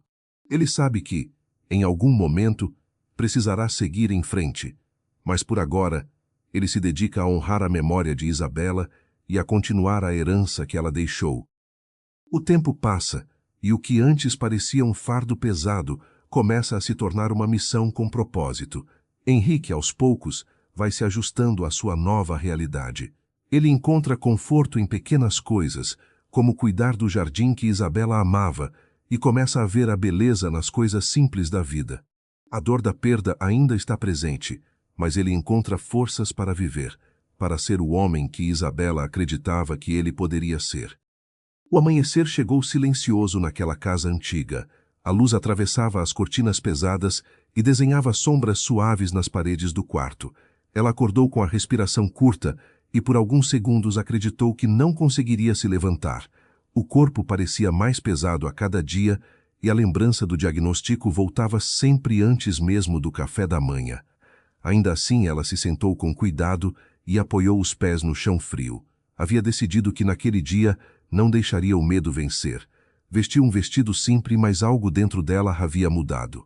Ele sabe que, em algum momento, precisará seguir em frente, mas por agora, ele se dedica a honrar a memória de Isabela e a continuar a herança que ela deixou. O tempo passa, e o que antes parecia um fardo pesado começa a se tornar uma missão com propósito. Henrique, aos poucos, vai se ajustando à sua nova realidade. Ele encontra conforto em pequenas coisas, como cuidar do jardim que Isabela amava, e começa a ver a beleza nas coisas simples da vida. A dor da perda ainda está presente, mas ele encontra forças para viver, para ser o homem que Isabela acreditava que ele poderia ser. O amanhecer chegou silencioso naquela casa antiga. A luz atravessava as cortinas pesadas e desenhava sombras suaves nas paredes do quarto. Ela acordou com a respiração curta e por alguns segundos acreditou que não conseguiria se levantar. O corpo parecia mais pesado a cada dia e a lembrança do diagnóstico voltava sempre antes mesmo do café da manhã. Ainda assim, ela se sentou com cuidado e apoiou os pés no chão frio. Havia decidido que naquele dia não deixaria o medo vencer. Vestiu um vestido simples, mas algo dentro dela havia mudado.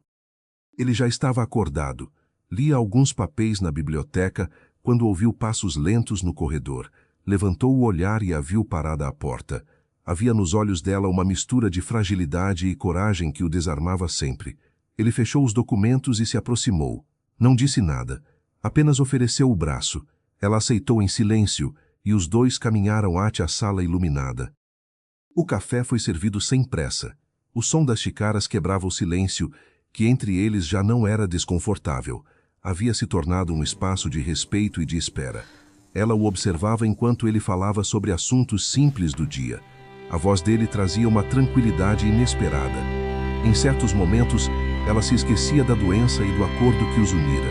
Ele já estava acordado. Lia alguns papéis na biblioteca quando ouviu passos lentos no corredor. Levantou o olhar e a viu parada à porta. Havia nos olhos dela uma mistura de fragilidade e coragem que o desarmava sempre. Ele fechou os documentos e se aproximou. Não disse nada. Apenas ofereceu o braço. Ela aceitou em silêncio e os dois caminharam até a sala iluminada. O café foi servido sem pressa. O som das xícaras quebrava o silêncio, que entre eles já não era desconfortável. Havia se tornado um espaço de respeito e de espera. Ela o observava enquanto ele falava sobre assuntos simples do dia. A voz dele trazia uma tranquilidade inesperada. Em certos momentos, ela se esquecia da doença e do acordo que os unira.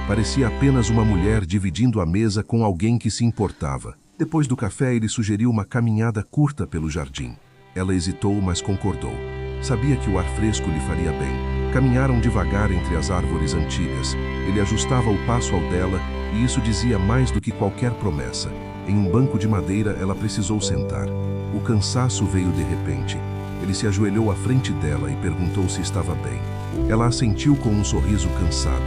Parecia apenas uma mulher dividindo a mesa com alguém que se importava. Depois do café, ele sugeriu uma caminhada curta pelo jardim. Ela hesitou, mas concordou. Sabia que o ar fresco lhe faria bem. Caminharam devagar entre as árvores antigas. Ele ajustava o passo ao dela, e isso dizia mais do que qualquer promessa. Em um banco de madeira, ela precisou sentar. O cansaço veio de repente. Ele se ajoelhou à frente dela e perguntou se estava bem. Ela assentiu com um sorriso cansado.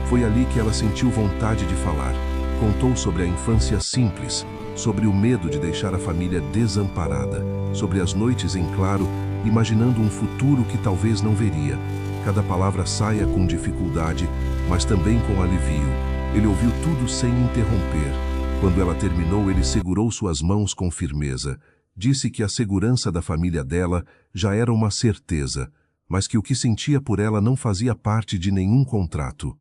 Foi ali que ela sentiu vontade de falar. Contou sobre a infância simples, sobre o medo de deixar a família desamparada, sobre as noites em claro, imaginando um futuro que talvez não veria. Cada palavra saia com dificuldade, mas também com alivio. Ele ouviu tudo sem interromper. Quando ela terminou, ele segurou suas mãos com firmeza. Disse que a segurança da família dela já era uma certeza, mas que o que sentia por ela não fazia parte de nenhum contrato.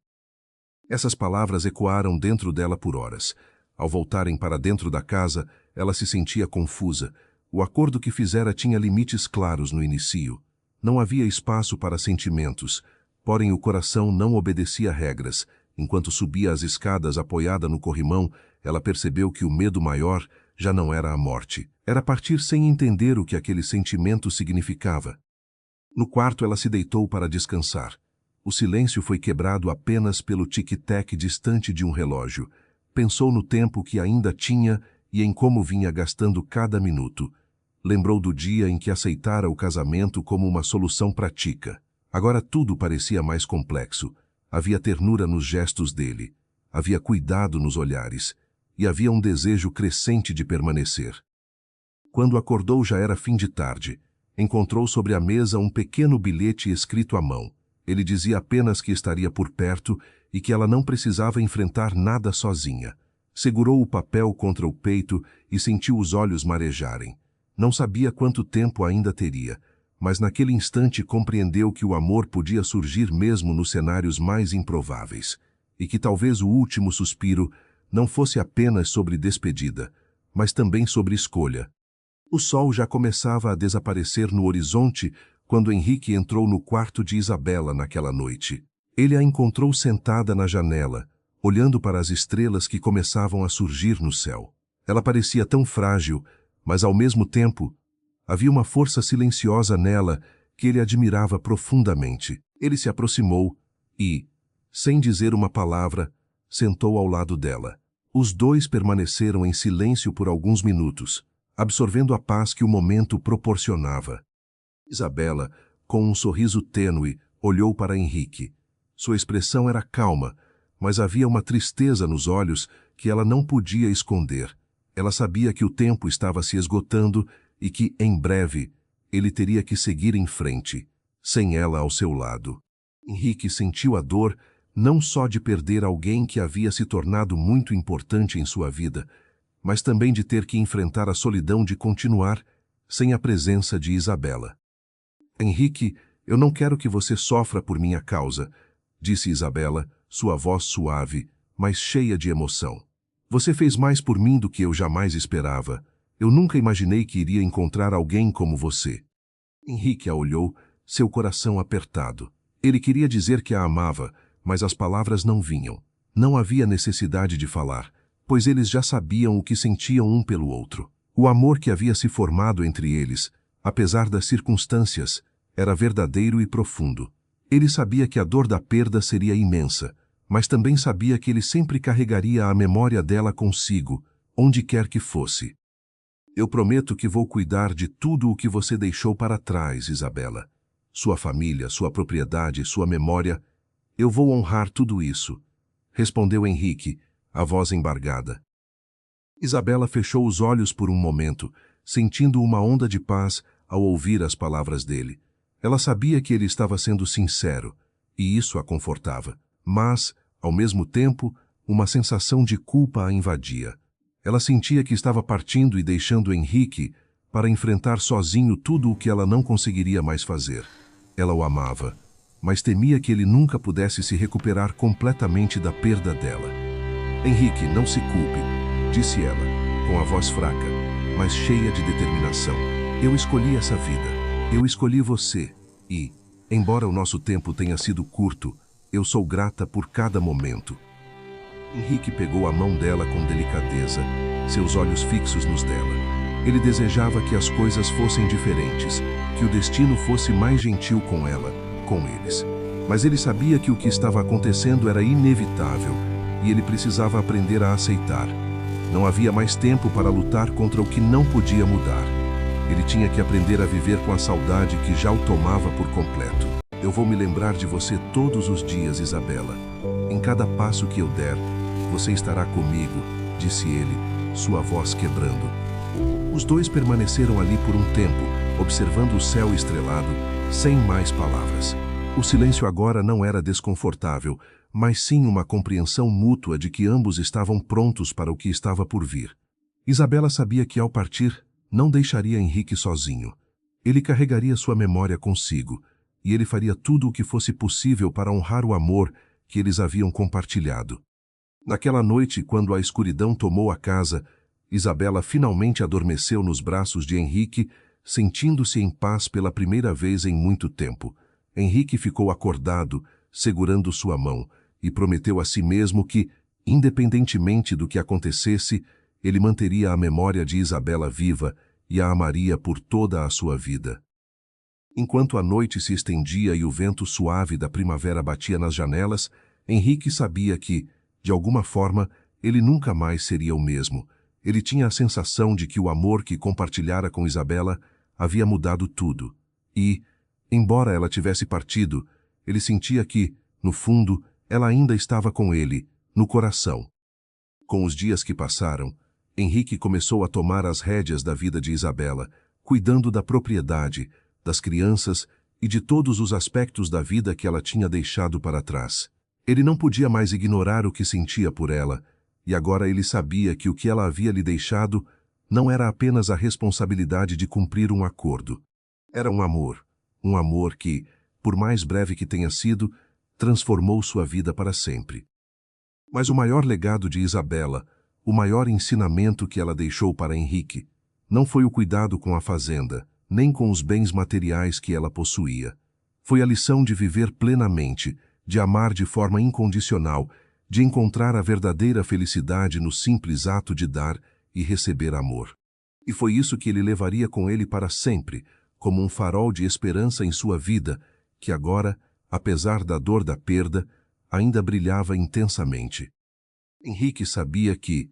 Essas palavras ecoaram dentro dela por horas. Ao voltarem para dentro da casa, ela se sentia confusa. O acordo que fizera tinha limites claros no início. Não havia espaço para sentimentos, porém o coração não obedecia regras. Enquanto subia as escadas apoiada no corrimão, ela percebeu que o medo maior já não era a morte. Era partir sem entender o que aquele sentimento significava. No quarto ela se deitou para descansar. O silêncio foi quebrado apenas pelo tic-tac distante de um relógio. Pensou no tempo que ainda tinha e em como vinha gastando cada minuto. Lembrou do dia em que aceitara o casamento como uma solução prática. Agora tudo parecia mais complexo. Havia ternura nos gestos dele, havia cuidado nos olhares, e havia um desejo crescente de permanecer. Quando acordou já era fim de tarde. Encontrou sobre a mesa um pequeno bilhete escrito à mão. Ele dizia apenas que estaria por perto e que ela não precisava enfrentar nada sozinha. Segurou o papel contra o peito e sentiu os olhos marejarem. Não sabia quanto tempo ainda teria, mas naquele instante compreendeu que o amor podia surgir mesmo nos cenários mais improváveis, e que talvez o último suspiro não fosse apenas sobre despedida, mas também sobre escolha. O sol já começava a desaparecer no horizonte quando Henrique entrou no quarto de Isabela naquela noite. Ele a encontrou sentada na janela, olhando para as estrelas que começavam a surgir no céu. Ela parecia tão frágil, mas ao mesmo tempo havia uma força silenciosa nela que ele admirava profundamente. Ele se aproximou e, sem dizer uma palavra, sentou ao lado dela. Os dois permaneceram em silêncio por alguns minutos, absorvendo a paz que o momento proporcionava. Isabela, com um sorriso tênue, olhou para Henrique. Sua expressão era calma, mas havia uma tristeza nos olhos que ela não podia esconder. Ela sabia que o tempo estava se esgotando e que, em breve, ele teria que seguir em frente, sem ela ao seu lado. Henrique sentiu a dor não só de perder alguém que havia se tornado muito importante em sua vida, mas também de ter que enfrentar a solidão de continuar sem a presença de Isabela. Henrique, eu não quero que você sofra por minha causa, disse Isabela, sua voz suave, mas cheia de emoção. Você fez mais por mim do que eu jamais esperava. Eu nunca imaginei que iria encontrar alguém como você. Henrique a olhou, seu coração apertado. Ele queria dizer que a amava, mas as palavras não vinham. Não havia necessidade de falar, pois eles já sabiam o que sentiam um pelo outro. O amor que havia se formado entre eles, apesar das circunstâncias, era verdadeiro e profundo. Ele sabia que a dor da perda seria imensa, mas também sabia que ele sempre carregaria a memória dela consigo, onde quer que fosse. Eu prometo que vou cuidar de tudo o que você deixou para trás, Isabela. Sua família, sua propriedade, sua memória. Eu vou honrar tudo isso, respondeu Henrique, a voz embargada. Isabela fechou os olhos por um momento, sentindo uma onda de paz ao ouvir as palavras dele. Ela sabia que ele estava sendo sincero, e isso a confortava. Mas, ao mesmo tempo, uma sensação de culpa a invadia. Ela sentia que estava partindo e deixando Henrique para enfrentar sozinho tudo o que ela não conseguiria mais fazer. Ela o amava, mas temia que ele nunca pudesse se recuperar completamente da perda dela. Henrique, não se culpe, disse ela, com a voz fraca, mas cheia de determinação. Eu escolhi essa vida. Eu escolhi você. E, embora o nosso tempo tenha sido curto, eu sou grata por cada momento. Henrique pegou a mão dela com delicadeza, seus olhos fixos nos dela. Ele desejava que as coisas fossem diferentes, que o destino fosse mais gentil com ela, com eles. Mas ele sabia que o que estava acontecendo era inevitável, e ele precisava aprender a aceitar. Não havia mais tempo para lutar contra o que não podia mudar. Ele tinha que aprender a viver com a saudade que já o tomava por completo. Eu vou me lembrar de você todos os dias, Isabela. Em cada passo que eu der, você estará comigo, disse ele, sua voz quebrando. Os dois permaneceram ali por um tempo, observando o céu estrelado, sem mais palavras. O silêncio agora não era desconfortável, mas sim uma compreensão mútua de que ambos estavam prontos para o que estava por vir. Isabela sabia que, ao partir, não deixaria Henrique sozinho. Ele carregaria sua memória consigo, e ele faria tudo o que fosse possível para honrar o amor que eles haviam compartilhado. Naquela noite, quando a escuridão tomou a casa, Isabela finalmente adormeceu nos braços de Henrique, sentindo-se em paz pela primeira vez em muito tempo. Henrique ficou acordado, segurando sua mão, e prometeu a si mesmo que, independentemente do que acontecesse, ele manteria a memória de Isabela viva e a amaria por toda a sua vida. Enquanto a noite se estendia e o vento suave da primavera batia nas janelas, Henrique sabia que, de alguma forma, ele nunca mais seria o mesmo. Ele tinha a sensação de que o amor que compartilhara com Isabela havia mudado tudo. E, embora ela tivesse partido, ele sentia que, no fundo, ela ainda estava com ele, no coração. Com os dias que passaram, Henrique começou a tomar as rédeas da vida de Isabela, cuidando da propriedade, das crianças e de todos os aspectos da vida que ela tinha deixado para trás. Ele não podia mais ignorar o que sentia por ela, e agora ele sabia que o que ela havia lhe deixado não era apenas a responsabilidade de cumprir um acordo. Era um amor que, por mais breve que tenha sido, transformou sua vida para sempre. Mas o maior legado de Isabela, o maior ensinamento que ela deixou para Henrique, não foi o cuidado com a fazenda, nem com os bens materiais que ela possuía. Foi a lição de viver plenamente, de amar de forma incondicional, de encontrar a verdadeira felicidade no simples ato de dar e receber amor. E foi isso que ele levaria com ele para sempre, como um farol de esperança em sua vida, que agora, apesar da dor da perda, ainda brilhava intensamente. Henrique sabia que,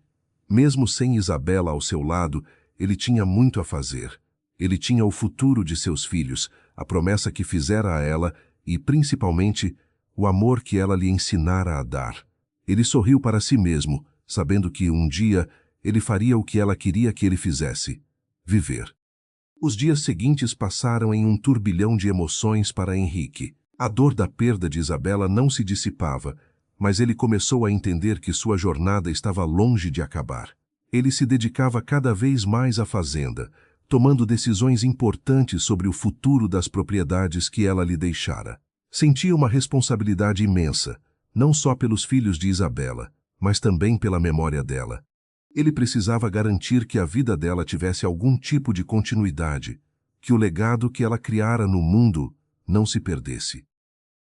mesmo sem Isabela ao seu lado, ele tinha muito a fazer. Ele tinha o futuro de seus filhos, a promessa que fizera a ela e, principalmente, o amor que ela lhe ensinara a dar. Ele sorriu para si mesmo, sabendo que, um dia, ele faria o que ela queria que ele fizesse: viver. Os dias seguintes passaram em um turbilhão de emoções para Henrique. A dor da perda de Isabela não se dissipava, mas ele começou a entender que sua jornada estava longe de acabar. Ele se dedicava cada vez mais à fazenda, tomando decisões importantes sobre o futuro das propriedades que ela lhe deixara. Sentia uma responsabilidade imensa, não só pelos filhos de Isabela, mas também pela memória dela. Ele precisava garantir que a vida dela tivesse algum tipo de continuidade, que o legado que ela criara no mundo não se perdesse.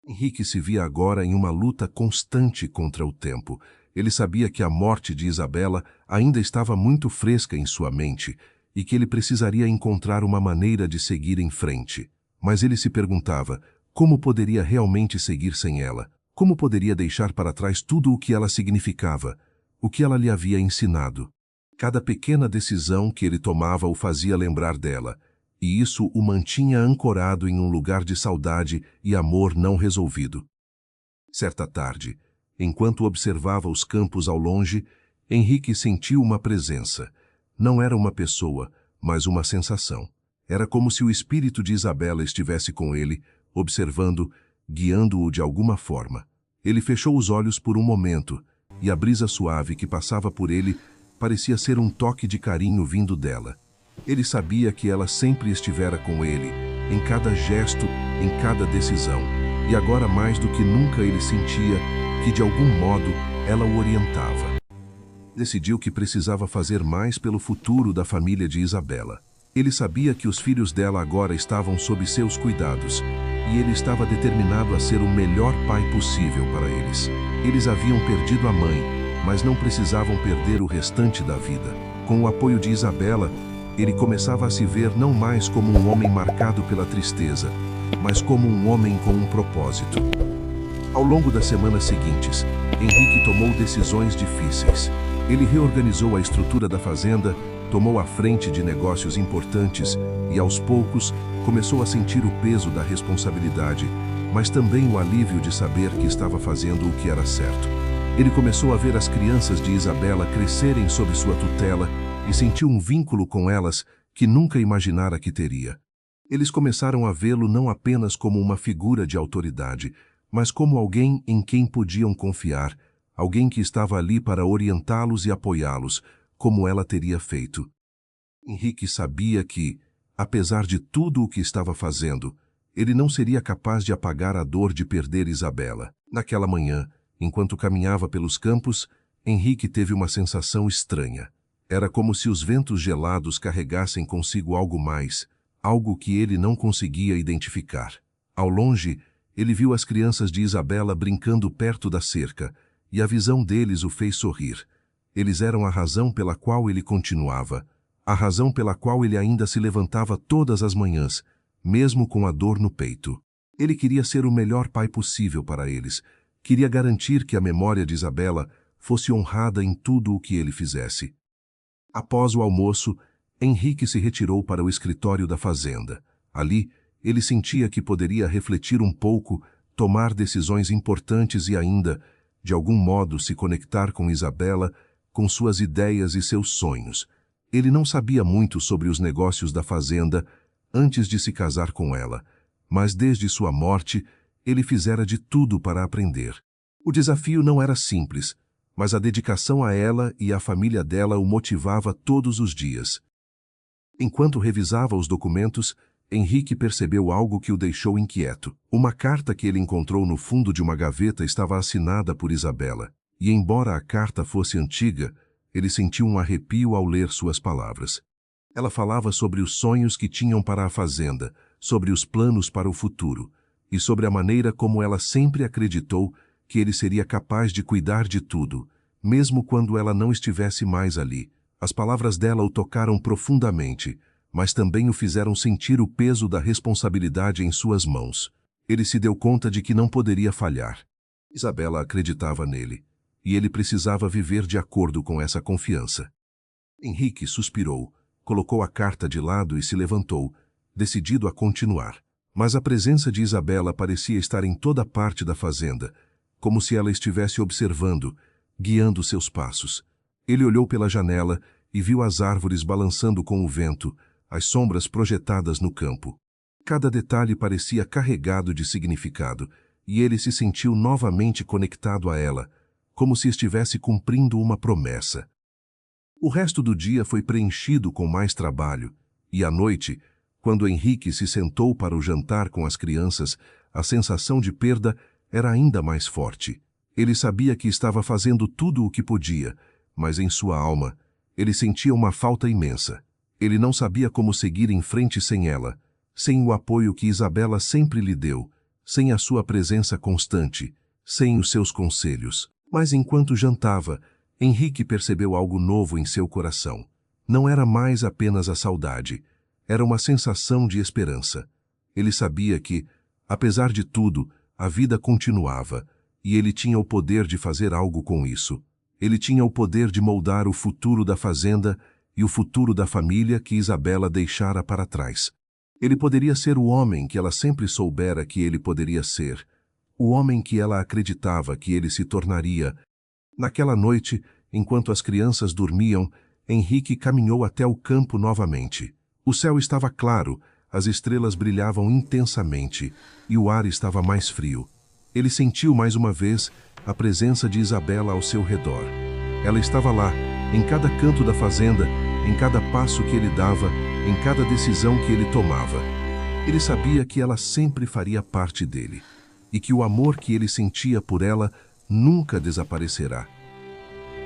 Henrique se via agora em uma luta constante contra o tempo. Ele sabia que a morte de Isabela ainda estava muito fresca em sua mente e que ele precisaria encontrar uma maneira de seguir em frente. Mas ele se perguntava: como poderia realmente seguir sem ela? Como poderia deixar para trás tudo o que ela significava, o que ela lhe havia ensinado? Cada pequena decisão que ele tomava o fazia lembrar dela, e isso o mantinha ancorado em um lugar de saudade e amor não resolvido. Certa tarde, enquanto observava os campos ao longe, Henrique sentiu uma presença. Não era uma pessoa, mas uma sensação. Era como se o espírito de Isabela estivesse com ele, observando, guiando-o de alguma forma. Ele fechou os olhos por um momento, e a brisa suave que passava por ele parecia ser um toque de carinho vindo dela. Ele sabia que ela sempre estivera com ele, em cada gesto, em cada decisão, e agora mais do que nunca ele sentia que, de algum modo, ela o orientava. Decidiu que precisava fazer mais pelo futuro da família de Isabela. Ele sabia que os filhos dela agora estavam sob seus cuidados, e ele estava determinado a ser o melhor pai possível para eles. Eles haviam perdido a mãe, mas não precisavam perder o restante da vida. Com o apoio de Isabela, ele começava a se ver não mais como um homem marcado pela tristeza, mas como um homem com um propósito. Ao longo das semanas seguintes, Henrique tomou decisões difíceis. Ele reorganizou a estrutura da fazenda, tomou a frente de negócios importantes e, aos poucos, começou a sentir o peso da responsabilidade, mas também o alívio de saber que estava fazendo o que era certo. Ele começou a ver as crianças de Isabela crescerem sob sua tutela e sentiu um vínculo com elas que nunca imaginara que teria. Eles começaram a vê-lo não apenas como uma figura de autoridade, mas como alguém em quem podiam confiar, alguém que estava ali para orientá-los e apoiá-los, como ela teria feito. Henrique sabia que, apesar de tudo o que estava fazendo, ele não seria capaz de apagar a dor de perder Isabela. Naquela manhã, enquanto caminhava pelos campos, Henrique teve uma sensação estranha. Era como se os ventos gelados carregassem consigo algo mais, algo que ele não conseguia identificar. Ao longe, ele viu as crianças de Isabela brincando perto da cerca, e a visão deles o fez sorrir. Eles eram a razão pela qual ele continuava, a razão pela qual ele ainda se levantava todas as manhãs, mesmo com a dor no peito. Ele queria ser o melhor pai possível para eles, queria garantir que a memória de Isabela fosse honrada em tudo o que ele fizesse. Após o almoço, Henrique se retirou para o escritório da fazenda. Ali, ele sentia que poderia refletir um pouco, tomar decisões importantes e ainda, de algum modo, se conectar com Isabela, com suas ideias e seus sonhos. Ele não sabia muito sobre os negócios da fazenda antes de se casar com ela, mas desde sua morte, ele fizera de tudo para aprender. O desafio não era simples, mas a dedicação a ela e à família dela o motivava todos os dias. Enquanto revisava os documentos, Henrique percebeu algo que o deixou inquieto. Uma carta que ele encontrou no fundo de uma gaveta estava assinada por Isabela, e embora a carta fosse antiga, ele sentiu um arrepio ao ler suas palavras. Ela falava sobre os sonhos que tinham para a fazenda, sobre os planos para o futuro, e sobre a maneira como ela sempre acreditou que ele seria capaz de cuidar de tudo, mesmo quando ela não estivesse mais ali. As palavras dela o tocaram profundamente, mas também o fizeram sentir o peso da responsabilidade em suas mãos. Ele se deu conta de que não poderia falhar. Isabela acreditava nele, e ele precisava viver de acordo com essa confiança. Henrique suspirou, colocou a carta de lado e se levantou, decidido a continuar. Mas a presença de Isabela parecia estar em toda parte da fazenda, como se ela estivesse observando, guiando seus passos. Ele olhou pela janela e viu as árvores balançando com o vento, as sombras projetadas no campo. Cada detalhe parecia carregado de significado, e ele se sentiu novamente conectado a ela, como se estivesse cumprindo uma promessa. O resto do dia foi preenchido com mais trabalho, e à noite, quando Henrique se sentou para o jantar com as crianças, a sensação de perda era ainda mais forte. Ele sabia que estava fazendo tudo o que podia, mas em sua alma, ele sentia uma falta imensa. Ele não sabia como seguir em frente sem ela, sem o apoio que Isabela sempre lhe deu, sem a sua presença constante, sem os seus conselhos. Mas enquanto jantava, Henrique percebeu algo novo em seu coração. Não era mais apenas a saudade, era uma sensação de esperança. Ele sabia que, apesar de tudo, a vida continuava, e ele tinha o poder de fazer algo com isso. Ele tinha o poder de moldar o futuro da fazenda e o futuro da família que Isabela deixara para trás. Ele poderia ser o homem que ela sempre soubera que ele poderia ser, o homem que ela acreditava que ele se tornaria. Naquela noite, enquanto as crianças dormiam, Henrique caminhou até o campo novamente. O céu estava claro, as estrelas brilhavam intensamente e o ar estava mais frio. Ele sentiu mais uma vez a presença de Isabela ao seu redor. Ela estava lá, em cada canto da fazenda, em cada passo que ele dava, em cada decisão que ele tomava. Ele sabia que ela sempre faria parte dele, e que o amor que ele sentia por ela nunca desaparecerá.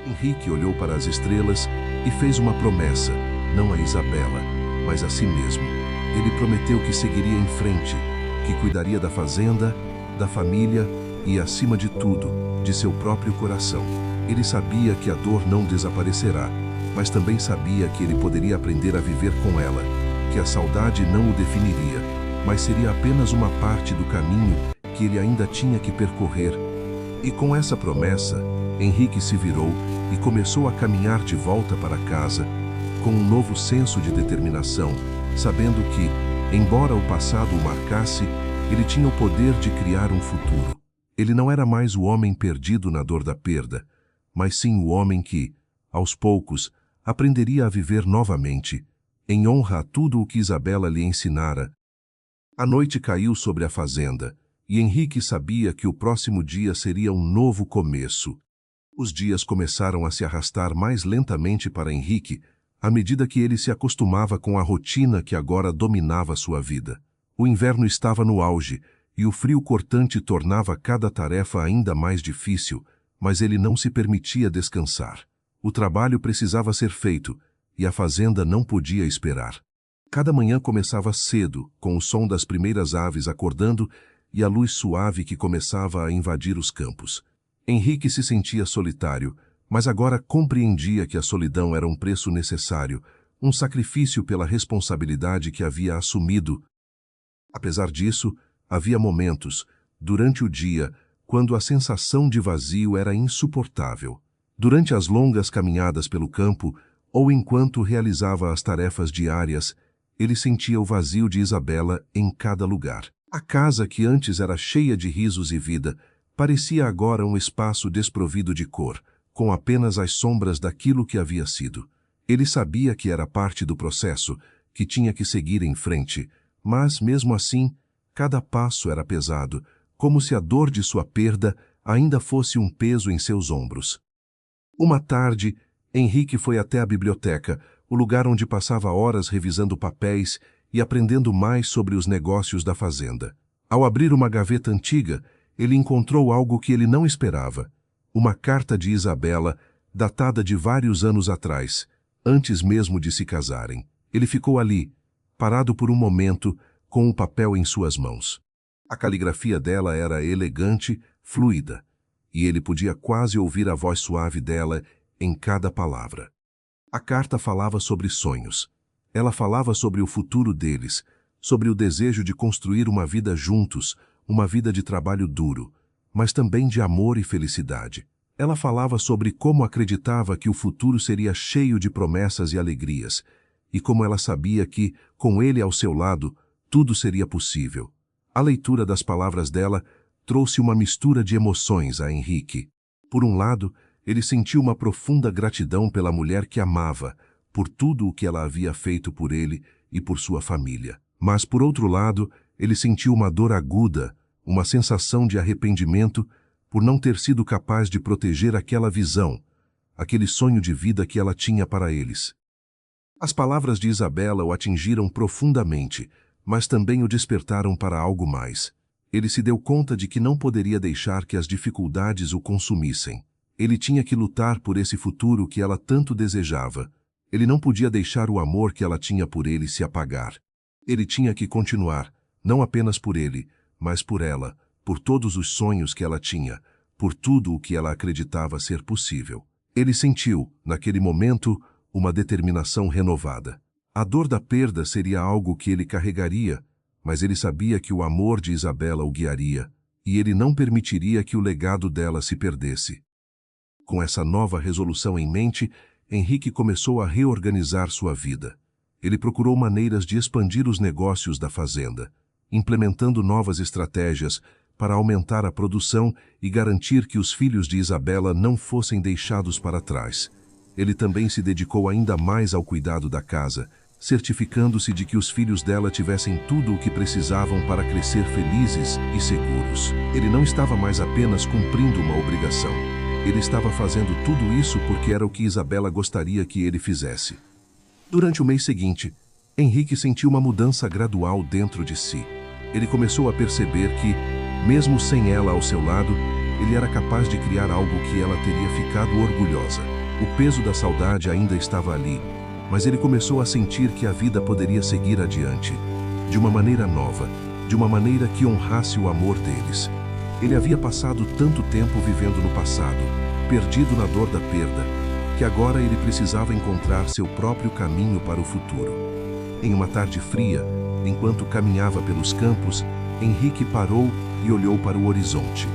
Henrique olhou para as estrelas e fez uma promessa, não a Isabela, mas a si mesmo. Ele prometeu que seguiria em frente, que cuidaria da fazenda, da família e, acima de tudo, de seu próprio coração. Ele sabia que a dor não desaparecerá, mas também sabia que ele poderia aprender a viver com ela, que a saudade não o definiria, mas seria apenas uma parte do caminho que ele ainda tinha que percorrer. E com essa promessa, Henrique se virou e começou a caminhar de volta para casa, com um novo senso de determinação, sabendo que, embora o passado o marcasse, ele tinha o poder de criar um futuro. Ele não era mais o homem perdido na dor da perda, mas sim o homem que, aos poucos, aprenderia a viver novamente, em honra a tudo o que Isabela lhe ensinara. A noite caiu sobre a fazenda, e Henrique sabia que o próximo dia seria um novo começo. Os dias começaram a se arrastar mais lentamente para Henrique, à medida que ele se acostumava com a rotina que agora dominava sua vida. O inverno estava no auge, e o frio cortante tornava cada tarefa ainda mais difícil, mas ele não se permitia descansar. O trabalho precisava ser feito, e a fazenda não podia esperar. Cada manhã começava cedo, com o som das primeiras aves acordando e a luz suave que começava a invadir os campos. Henrique se sentia solitário, mas agora compreendia que a solidão era um preço necessário, um sacrifício pela responsabilidade que havia assumido. Apesar disso, havia momentos, durante o dia, quando a sensação de vazio era insuportável. Durante as longas caminhadas pelo campo, ou enquanto realizava as tarefas diárias, ele sentia o vazio de Isabela em cada lugar. A casa, que antes era cheia de risos e vida, parecia agora um espaço desprovido de cor, com apenas as sombras daquilo que havia sido. Ele sabia que era parte do processo, que tinha que seguir em frente, mas, mesmo assim, cada passo era pesado, como se a dor de sua perda ainda fosse um peso em seus ombros. Uma tarde, Henrique foi até a biblioteca, o lugar onde passava horas revisando papéis e aprendendo mais sobre os negócios da fazenda. Ao abrir uma gaveta antiga, ele encontrou algo que ele não esperava. Uma carta de Isabela, datada de vários anos atrás, antes mesmo de se casarem. Ele ficou ali, parado por um momento, com o papel em suas mãos. A caligrafia dela era elegante, fluida, e ele podia quase ouvir a voz suave dela em cada palavra. A carta falava sobre sonhos. Ela falava sobre o futuro deles, sobre o desejo de construir uma vida juntos, uma vida de trabalho duro, mas também de amor e felicidade. Ela falava sobre como acreditava que o futuro seria cheio de promessas e alegrias, e como ela sabia que, com ele ao seu lado, tudo seria possível. A leitura das palavras dela trouxe uma mistura de emoções a Henrique. Por um lado, ele sentiu uma profunda gratidão pela mulher que amava, por tudo o que ela havia feito por ele e por sua família. Mas, por outro lado, ele sentiu uma dor aguda, uma sensação de arrependimento por não ter sido capaz de proteger aquela visão, aquele sonho de vida que ela tinha para eles. As palavras de Isabela o atingiram profundamente, mas também o despertaram para algo mais. Ele se deu conta de que não poderia deixar que as dificuldades o consumissem. Ele tinha que lutar por esse futuro que ela tanto desejava. Ele não podia deixar o amor que ela tinha por ele se apagar. Ele tinha que continuar, não apenas por ele, mas por ela, por todos os sonhos que ela tinha, por tudo o que ela acreditava ser possível. Ele sentiu, naquele momento, uma determinação renovada. A dor da perda seria algo que ele carregaria, mas ele sabia que o amor de Isabela o guiaria, e ele não permitiria que o legado dela se perdesse. Com essa nova resolução em mente, Henrique começou a reorganizar sua vida. Ele procurou maneiras de expandir os negócios da fazenda, implementando novas estratégias para aumentar a produção e garantir que os filhos de Isabela não fossem deixados para trás. Ele também se dedicou ainda mais ao cuidado da casa, certificando-se de que os filhos dela tivessem tudo o que precisavam para crescer felizes e seguros. Ele não estava mais apenas cumprindo uma obrigação. Ele estava fazendo tudo isso porque era o que Isabela gostaria que ele fizesse. Durante o mês seguinte, Henrique sentiu uma mudança gradual dentro de si. Ele começou a perceber que, mesmo sem ela ao seu lado, ele era capaz de criar algo que ela teria ficado orgulhosa. O peso da saudade ainda estava ali, mas ele começou a sentir que a vida poderia seguir adiante, de uma maneira nova, de uma maneira que honrasse o amor deles. Ele havia passado tanto tempo vivendo no passado, perdido na dor da perda, que agora ele precisava encontrar seu próprio caminho para o futuro. Em uma tarde fria, enquanto caminhava pelos campos, Henrique parou e olhou para o horizonte.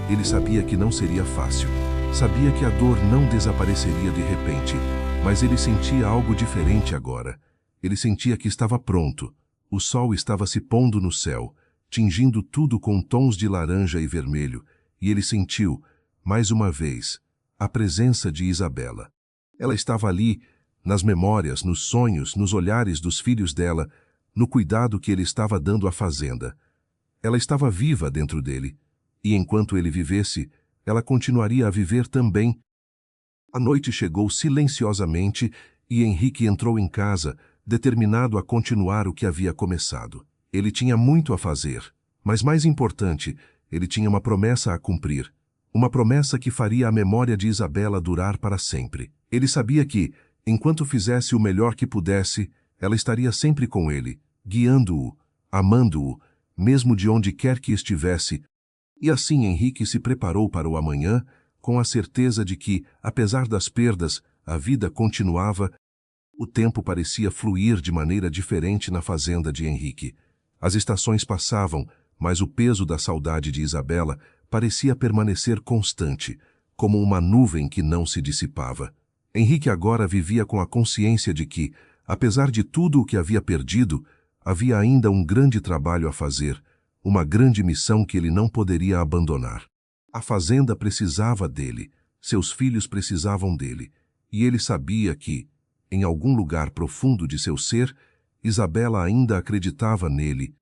Ele sabia que não seria fácil. Sabia que a dor não desapareceria de repente, mas ele sentia algo diferente agora. Ele sentia que estava pronto. O sol estava se pondo no céu, tingindo tudo com tons de laranja e vermelho, e ele sentiu, mais uma vez, a presença de Isabela. Ela estava ali, nas memórias, nos sonhos, nos olhares dos filhos dela, no cuidado que ele estava dando à fazenda. Ela estava viva dentro dele, e enquanto ele vivesse, ela continuaria a viver também. A noite chegou silenciosamente e Henrique entrou em casa, determinado a continuar o que havia começado. Ele tinha muito a fazer, mas mais importante, ele tinha uma promessa a cumprir. Uma promessa que faria a memória de Isabela durar para sempre. Ele sabia que, enquanto fizesse o melhor que pudesse, ela estaria sempre com ele, guiando-o, amando-o, mesmo de onde quer que estivesse. E assim Henrique se preparou para o amanhã, com a certeza de que, apesar das perdas, a vida continuava. O tempo parecia fluir de maneira diferente na fazenda de Henrique. As estações passavam, mas o peso da saudade de Isabela parecia permanecer constante, como uma nuvem que não se dissipava. Henrique agora vivia com a consciência de que, apesar de tudo o que havia perdido, havia ainda um grande trabalho a fazer, uma grande missão que ele não poderia abandonar. A fazenda precisava dele, seus filhos precisavam dele, e ele sabia que, em algum lugar profundo de seu ser, Isabela ainda acreditava nele.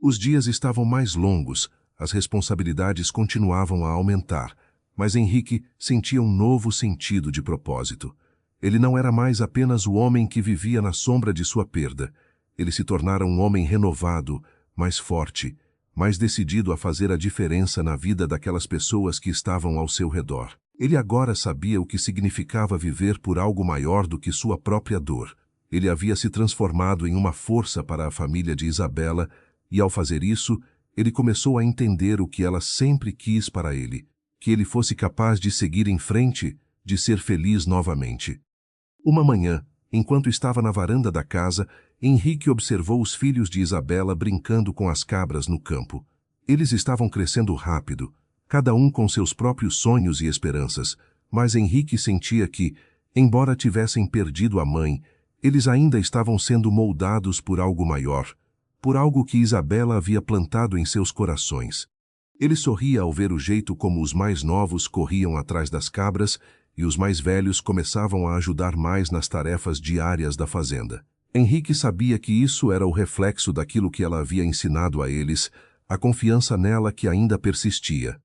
Os dias estavam mais longos, as responsabilidades continuavam a aumentar, mas Henrique sentia um novo sentido de propósito. Ele não era mais apenas o homem que vivia na sombra de sua perda. Ele se tornara um homem renovado, mais forte, mais decidido a fazer a diferença na vida daquelas pessoas que estavam ao seu redor. Ele agora sabia o que significava viver por algo maior do que sua própria dor. Ele havia se transformado em uma força para a família de Isabela, e ao fazer isso, ele começou a entender o que ela sempre quis para ele, que ele fosse capaz de seguir em frente, de ser feliz novamente. Uma manhã, enquanto estava na varanda da casa, Henrique observou os filhos de Isabela brincando com as cabras no campo. Eles estavam crescendo rápido, cada um com seus próprios sonhos e esperanças, mas Henrique sentia que, embora tivessem perdido a mãe, eles ainda estavam sendo moldados por algo maior, por algo que Isabela havia plantado em seus corações. Ele sorria ao ver o jeito como os mais novos corriam atrás das cabras e os mais velhos começavam a ajudar mais nas tarefas diárias da fazenda. Henrique sabia que isso era o reflexo daquilo que ela havia ensinado a eles, a confiança nela que ainda persistia.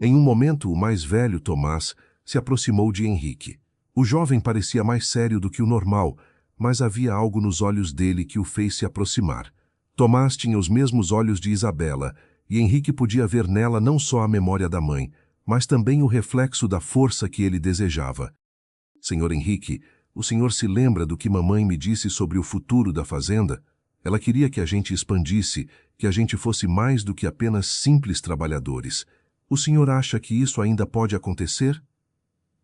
Em um momento, o mais velho, Tomás, se aproximou de Henrique. O jovem parecia mais sério do que o normal, mas havia algo nos olhos dele que o fez se aproximar. Tomás tinha os mesmos olhos de Isabela, e Henrique podia ver nela não só a memória da mãe, mas também o reflexo da força que ele desejava. Senhor Henrique, o senhor se lembra do que mamãe me disse sobre o futuro da fazenda? Ela queria que a gente expandisse, que a gente fosse mais do que apenas simples trabalhadores. O senhor acha que isso ainda pode acontecer?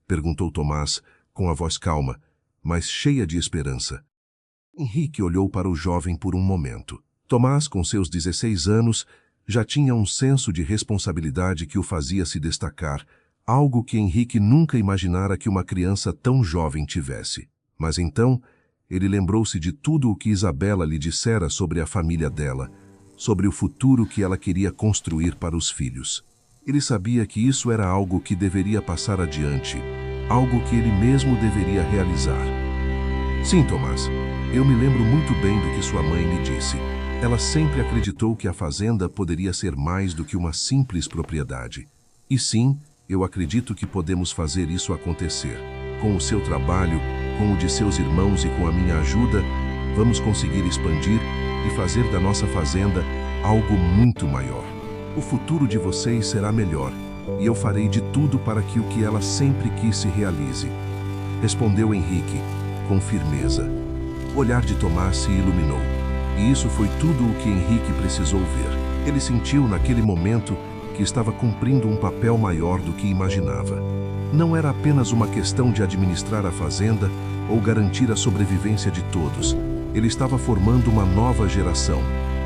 Perguntou Tomás, com a voz calma, mas cheia de esperança. Henrique olhou para o jovem por um momento. Tomás, com seus 16 anos, já tinha um senso de responsabilidade que o fazia se destacar, algo que Henrique nunca imaginara que uma criança tão jovem tivesse. Mas então, ele lembrou-se de tudo o que Isabela lhe dissera sobre a família dela, sobre o futuro que ela queria construir para os filhos. Ele sabia que isso era algo que deveria passar adiante, algo que ele mesmo deveria realizar. Sim, Tomás, eu me lembro muito bem do que sua mãe me disse. Ela sempre acreditou que a fazenda poderia ser mais do que uma simples propriedade. E sim, eu acredito que podemos fazer isso acontecer. Com o seu trabalho, com o de seus irmãos e com a minha ajuda, vamos conseguir expandir e fazer da nossa fazenda algo muito maior. O futuro de vocês será melhor, e eu farei de tudo para que o que ela sempre quis se realize. Respondeu Henrique, com firmeza. O olhar de Tomás se iluminou. E isso foi tudo o que Henrique precisou ver. Ele sentiu naquele momento que estava cumprindo um papel maior do que imaginava. Não era apenas uma questão de administrar a fazenda ou garantir a sobrevivência de todos. Ele estava formando uma nova geração,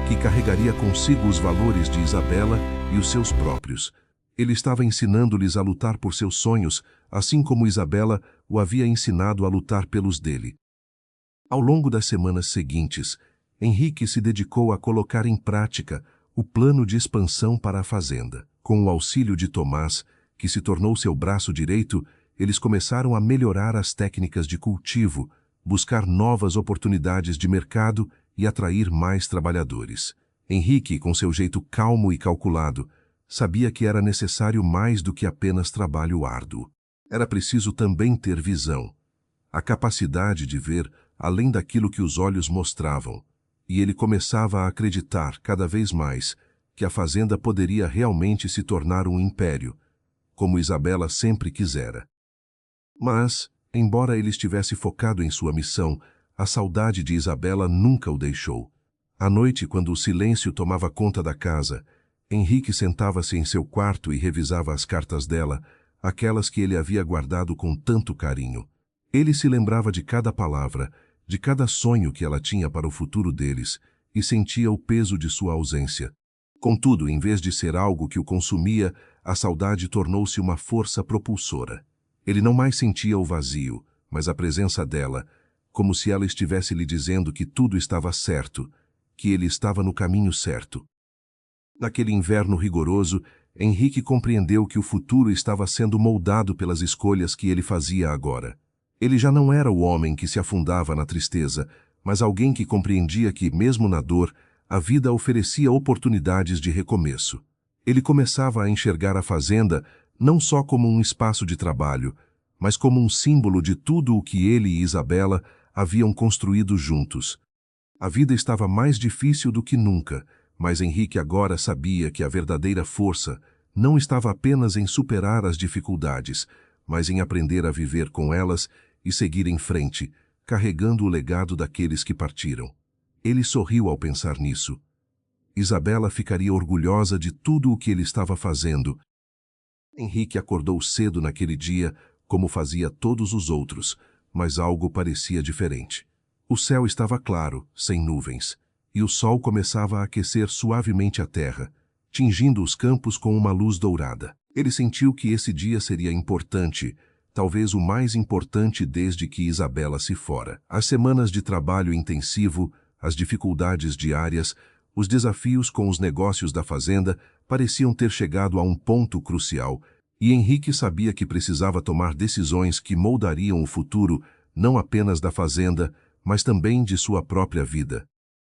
que carregaria consigo os valores de Isabela e os seus próprios. Ele estava ensinando-lhes a lutar por seus sonhos, assim como Isabela o havia ensinado a lutar pelos dele. Ao longo das semanas seguintes, Henrique se dedicou a colocar em prática o plano de expansão para a fazenda. Com o auxílio de Tomás, que se tornou seu braço direito, eles começaram a melhorar as técnicas de cultivo, buscar novas oportunidades de mercado e atrair mais trabalhadores. Henrique, com seu jeito calmo e calculado, sabia que era necessário mais do que apenas trabalho árduo. Era preciso também ter visão, a capacidade de ver além daquilo que os olhos mostravam, e ele começava a acreditar cada vez mais que a fazenda poderia realmente se tornar um império, como Isabela sempre quisera. Mas, embora ele estivesse focado em sua missão, a saudade de Isabela nunca o deixou. À noite, quando o silêncio tomava conta da casa, Henrique sentava-se em seu quarto e revisava as cartas dela, aquelas que ele havia guardado com tanto carinho. Ele se lembrava de cada palavra, de cada sonho que ela tinha para o futuro deles, e sentia o peso de sua ausência. Contudo, em vez de ser algo que o consumia, a saudade tornou-se uma força propulsora. Ele não mais sentia o vazio, mas a presença dela, como se ela estivesse lhe dizendo que tudo estava certo, que ele estava no caminho certo. Naquele inverno rigoroso, Henrique compreendeu que o futuro estava sendo moldado pelas escolhas que ele fazia agora. Ele já não era o homem que se afundava na tristeza, mas alguém que compreendia que, mesmo na dor, a vida oferecia oportunidades de recomeço. Ele começava a enxergar a fazenda não só como um espaço de trabalho, mas como um símbolo de tudo o que ele e Isabela haviam construído juntos. A vida estava mais difícil do que nunca, mas Henrique agora sabia que a verdadeira força não estava apenas em superar as dificuldades, mas em aprender a viver com elas e seguir em frente, carregando o legado daqueles que partiram. Ele sorriu ao pensar nisso. Isabela ficaria orgulhosa de tudo o que ele estava fazendo. Henrique acordou cedo naquele dia, como fazia todos os outros, mas algo parecia diferente. O céu estava claro, sem nuvens, e o sol começava a aquecer suavemente a terra, tingindo os campos com uma luz dourada. Ele sentiu que esse dia seria importante, talvez o mais importante desde que Isabela se fora. As semanas de trabalho intensivo, as dificuldades diárias, os desafios com os negócios da fazenda pareciam ter chegado a um ponto crucial, e Henrique sabia que precisava tomar decisões que moldariam o futuro não apenas da fazenda, mas também de sua própria vida.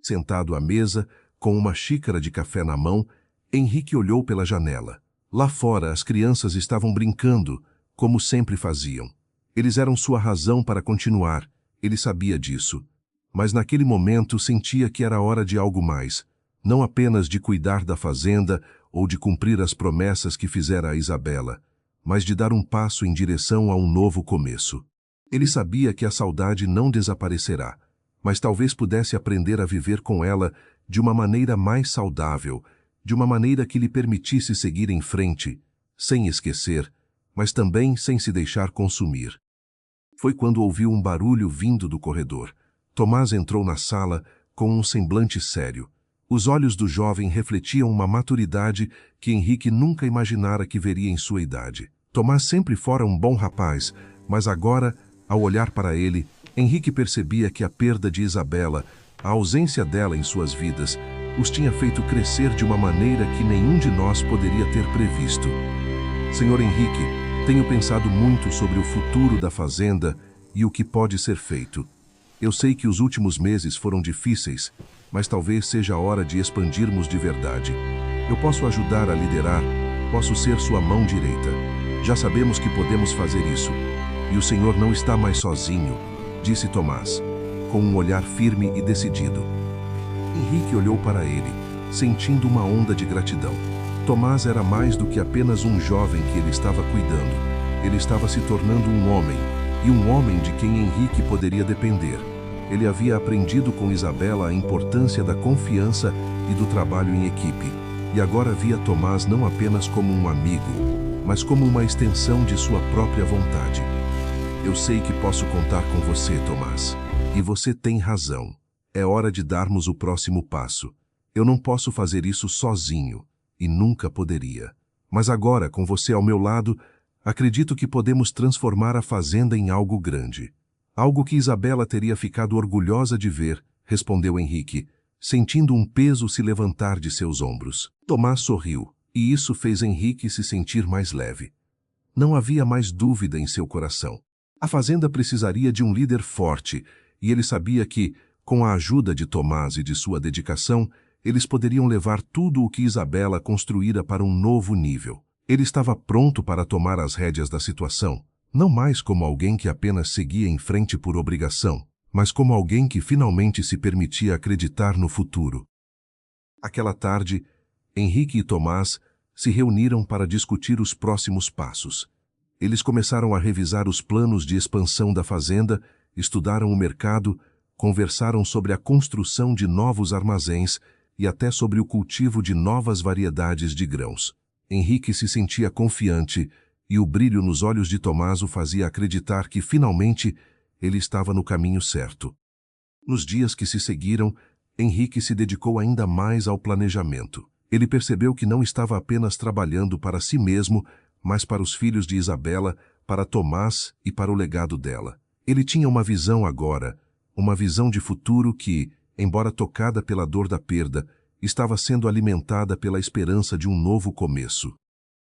Sentado à mesa, com uma xícara de café na mão, Henrique olhou pela janela. Lá fora, as crianças estavam brincando, como sempre faziam. Eles eram sua razão para continuar, ele sabia disso. Mas naquele momento sentia que era hora de algo mais, não apenas de cuidar da fazenda ou de cumprir as promessas que fizera a Isabela, mas de dar um passo em direção a um novo começo. Ele sabia que a saudade não desaparecerá, mas talvez pudesse aprender a viver com ela de uma maneira mais saudável, de uma maneira que lhe permitisse seguir em frente, sem esquecer, mas também sem se deixar consumir. Foi quando ouviu um barulho vindo do corredor. Tomás entrou na sala com um semblante sério. Os olhos do jovem refletiam uma maturidade que Henrique nunca imaginara que veria em sua idade. Tomás sempre fora um bom rapaz, mas agora, ao olhar para ele, Henrique percebia que a perda de Isabela, a ausência dela em suas vidas, os tinha feito crescer de uma maneira que nenhum de nós poderia ter previsto. Senhor Henrique, tenho pensado muito sobre o futuro da fazenda e o que pode ser feito. Eu sei que os últimos meses foram difíceis, mas talvez seja a hora de expandirmos de verdade. Eu posso ajudar a liderar, posso ser sua mão direita. Já sabemos que podemos fazer isso. E o Senhor não está mais sozinho, disse Tomás, com um olhar firme e decidido. Henrique olhou para ele, sentindo uma onda de gratidão. Tomás era mais do que apenas um jovem que ele estava cuidando. Ele estava se tornando um homem, e um homem de quem Henrique poderia depender. Ele havia aprendido com Isabela a importância da confiança e do trabalho em equipe, e agora via Tomás não apenas como um amigo, mas como uma extensão de sua própria vontade. Eu sei que posso contar com você, Tomás, e você tem razão. É hora de darmos o próximo passo. Eu não posso fazer isso sozinho, e nunca poderia. Mas agora, com você ao meu lado, acredito que podemos transformar a fazenda em algo grande. Algo que Isabela teria ficado orgulhosa de ver, respondeu Henrique, sentindo um peso se levantar de seus ombros. Tomás sorriu, e isso fez Henrique se sentir mais leve. Não havia mais dúvida em seu coração. A fazenda precisaria de um líder forte, e ele sabia que, com a ajuda de Tomás e de sua dedicação, Eles poderiam levar tudo o que Isabela construíra para um novo nível. Ele estava pronto para tomar as rédeas da situação, não mais como alguém que apenas seguia em frente por obrigação, mas como alguém que finalmente se permitia acreditar no futuro. Aquela tarde, Henrique e Tomás se reuniram para discutir os próximos passos. Eles começaram a revisar os planos de expansão da fazenda, estudaram o mercado, conversaram sobre a construção de novos armazéns e até sobre o cultivo de novas variedades de grãos. Henrique se sentia confiante e o brilho nos olhos de Tomás o fazia acreditar que, finalmente, ele estava no caminho certo. Nos dias que se seguiram, Henrique se dedicou ainda mais ao planejamento. Ele percebeu que não estava apenas trabalhando para si mesmo, mas para os filhos de Isabela, para Tomás e para o legado dela. Ele tinha uma visão agora, uma visão de futuro que, embora tocada pela dor da perda, estava sendo alimentada pela esperança de um novo começo.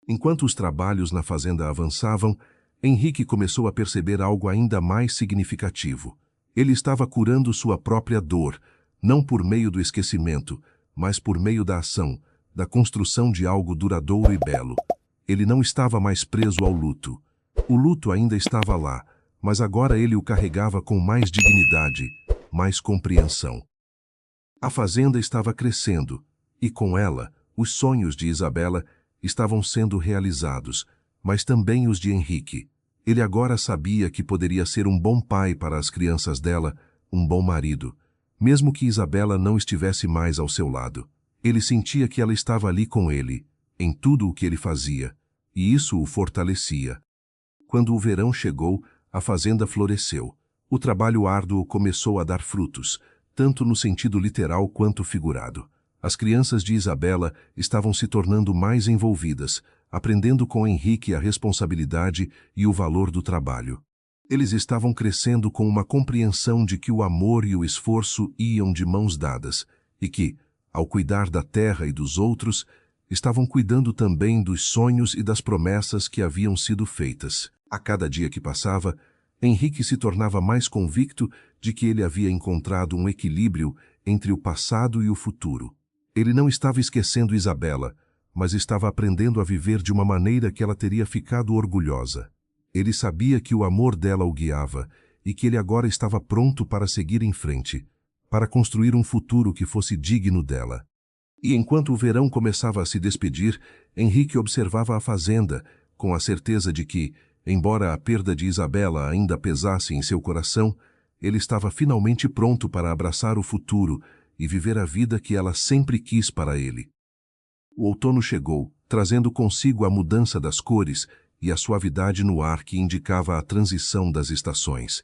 Enquanto os trabalhos na fazenda avançavam, Henrique começou a perceber algo ainda mais significativo. Ele estava curando sua própria dor, não por meio do esquecimento, mas por meio da ação, da construção de algo duradouro e belo. Ele não estava mais preso ao luto. O luto ainda estava lá, mas agora ele o carregava com mais dignidade, mais compreensão. A fazenda estava crescendo, e com ela, os sonhos de Isabela estavam sendo realizados, mas também os de Henrique. Ele agora sabia que poderia ser um bom pai para as crianças dela, um bom marido, mesmo que Isabela não estivesse mais ao seu lado. Ele sentia que ela estava ali com ele, em tudo o que ele fazia, e isso o fortalecia. Quando o verão chegou, a fazenda floresceu. O trabalho árduo começou a dar frutos, tanto no sentido literal quanto figurado. As crianças de Isabela estavam se tornando mais envolvidas, aprendendo com Henrique a responsabilidade e o valor do trabalho. Eles estavam crescendo com uma compreensão de que o amor e o esforço iam de mãos dadas, e que, ao cuidar da terra e dos outros, estavam cuidando também dos sonhos e das promessas que haviam sido feitas. A cada dia que passava, Henrique se tornava mais convicto de que ele havia encontrado um equilíbrio entre o passado e o futuro. Ele não estava esquecendo Isabela, mas estava aprendendo a viver de uma maneira que ela teria ficado orgulhosa. Ele sabia que o amor dela o guiava e que ele agora estava pronto para seguir em frente, para construir um futuro que fosse digno dela. E enquanto o verão começava a se despedir, Henrique observava a fazenda, com a certeza de que, embora a perda de Isabela ainda pesasse em seu coração, ele estava finalmente pronto para abraçar o futuro e viver a vida que ela sempre quis para ele. O outono chegou, trazendo consigo a mudança das cores e a suavidade no ar que indicava a transição das estações.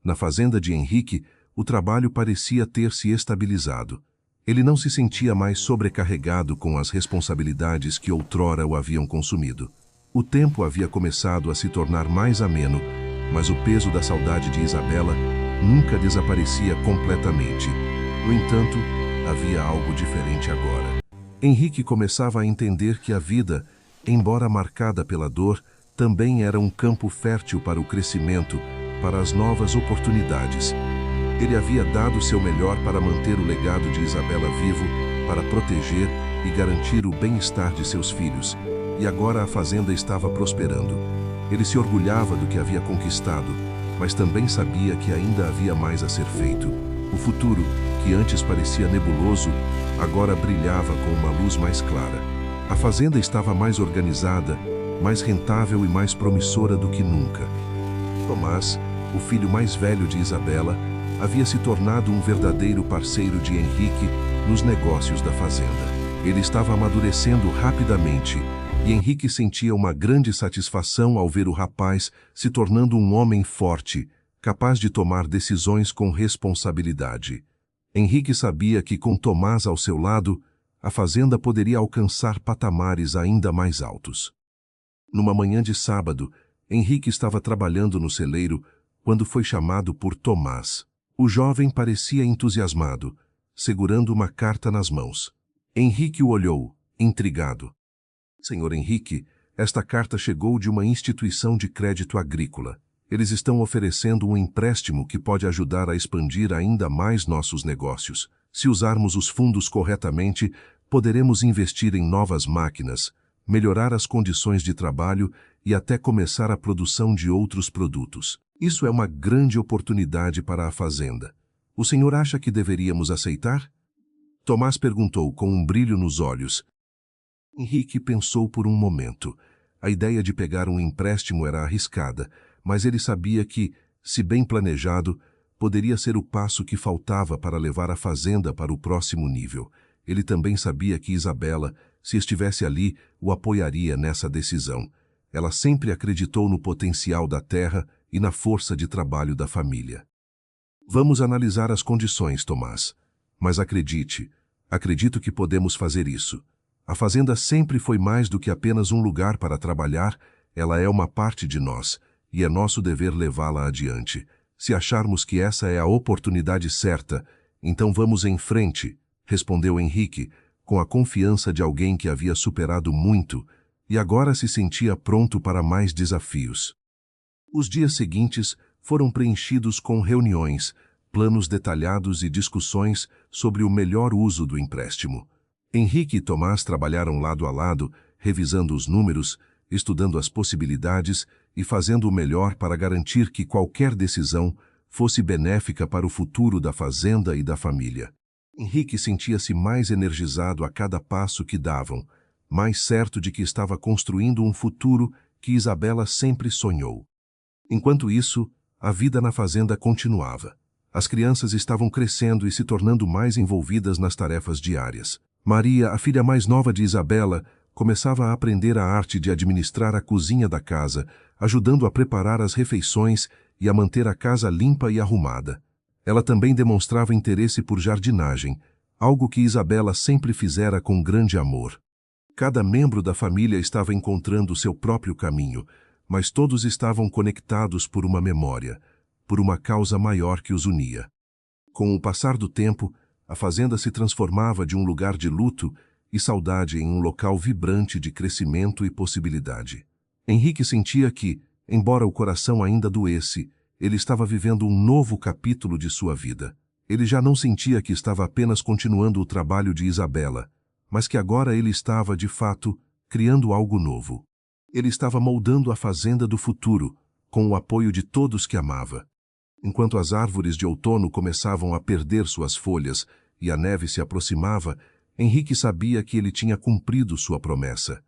Na fazenda de Henrique, o trabalho parecia ter se estabilizado. Ele não se sentia mais sobrecarregado com as responsabilidades que outrora o haviam consumido. O tempo havia começado a se tornar mais ameno, mas o peso da saudade de Isabela nunca desaparecia completamente. No entanto, havia algo diferente agora. Henrique começava a entender que a vida, embora marcada pela dor, também era um campo fértil para o crescimento, para as novas oportunidades. Ele havia dado seu melhor para manter o legado de Isabela vivo, para proteger e garantir o bem-estar de seus filhos, e agora a fazenda estava prosperando. Ele se orgulhava do que havia conquistado, mas também sabia que ainda havia mais a ser feito. O futuro, que antes parecia nebuloso, agora brilhava com uma luz mais clara. A fazenda estava mais organizada, mais rentável e mais promissora do que nunca. Tomás, o filho mais velho de Isabela, havia se tornado um verdadeiro parceiro de Henrique nos negócios da fazenda. Ele estava amadurecendo rapidamente, e Henrique sentia uma grande satisfação ao ver o rapaz se tornando um homem forte, capaz de tomar decisões com responsabilidade. Henrique sabia que com Tomás ao seu lado, a fazenda poderia alcançar patamares ainda mais altos. Numa manhã de sábado, Henrique estava trabalhando no celeiro quando foi chamado por Tomás. O jovem parecia entusiasmado, segurando uma carta nas mãos. Henrique o olhou, intrigado. Senhor Henrique, esta carta chegou de uma instituição de crédito agrícola. Eles estão oferecendo um empréstimo que pode ajudar a expandir ainda mais nossos negócios. Se usarmos os fundos corretamente, poderemos investir em novas máquinas, melhorar as condições de trabalho e até começar a produção de outros produtos. Isso é uma grande oportunidade para a fazenda. O senhor acha que deveríamos aceitar? Tomás perguntou com um brilho nos olhos. Henrique pensou por um momento. A ideia de pegar um empréstimo era arriscada, mas ele sabia que, se bem planejado, poderia ser o passo que faltava para levar a fazenda para o próximo nível. Ele também sabia que Isabela, se estivesse ali, o apoiaria nessa decisão. Ela sempre acreditou no potencial da terra e na força de trabalho da família. Vamos analisar as condições, Tomás. Mas acredito que podemos fazer isso. A fazenda sempre foi mais do que apenas um lugar para trabalhar, ela é uma parte de nós, e é nosso dever levá-la adiante. Se acharmos que essa é a oportunidade certa, então vamos em frente, respondeu Henrique, com a confiança de alguém que havia superado muito e agora se sentia pronto para mais desafios. Os dias seguintes foram preenchidos com reuniões, planos detalhados e discussões sobre o melhor uso do empréstimo. Henrique e Tomás trabalharam lado a lado, revisando os números, estudando as possibilidades e fazendo o melhor para garantir que qualquer decisão fosse benéfica para o futuro da fazenda e da família. Henrique sentia-se mais energizado a cada passo que davam, mais certo de que estava construindo um futuro que Isabela sempre sonhou. Enquanto isso, a vida na fazenda continuava. As crianças estavam crescendo e se tornando mais envolvidas nas tarefas diárias. Maria, a filha mais nova de Isabela, começava a aprender a arte de administrar a cozinha da casa, ajudando a preparar as refeições e a manter a casa limpa e arrumada. Ela também demonstrava interesse por jardinagem, algo que Isabela sempre fizera com grande amor. Cada membro da família estava encontrando seu próprio caminho, mas todos estavam conectados por uma memória, por uma causa maior que os unia. Com o passar do tempo, a fazenda se transformava de um lugar de luto e saudade em um local vibrante de crescimento e possibilidade. Henrique sentia que, embora o coração ainda doesse, ele estava vivendo um novo capítulo de sua vida. Ele já não sentia que estava apenas continuando o trabalho de Isabela, mas que agora ele estava, de fato, criando algo novo. Ele estava moldando a fazenda do futuro, com o apoio de todos que amava. Enquanto as árvores de outono começavam a perder suas folhas e a neve se aproximava, Henrique sabia que ele tinha cumprido sua promessa.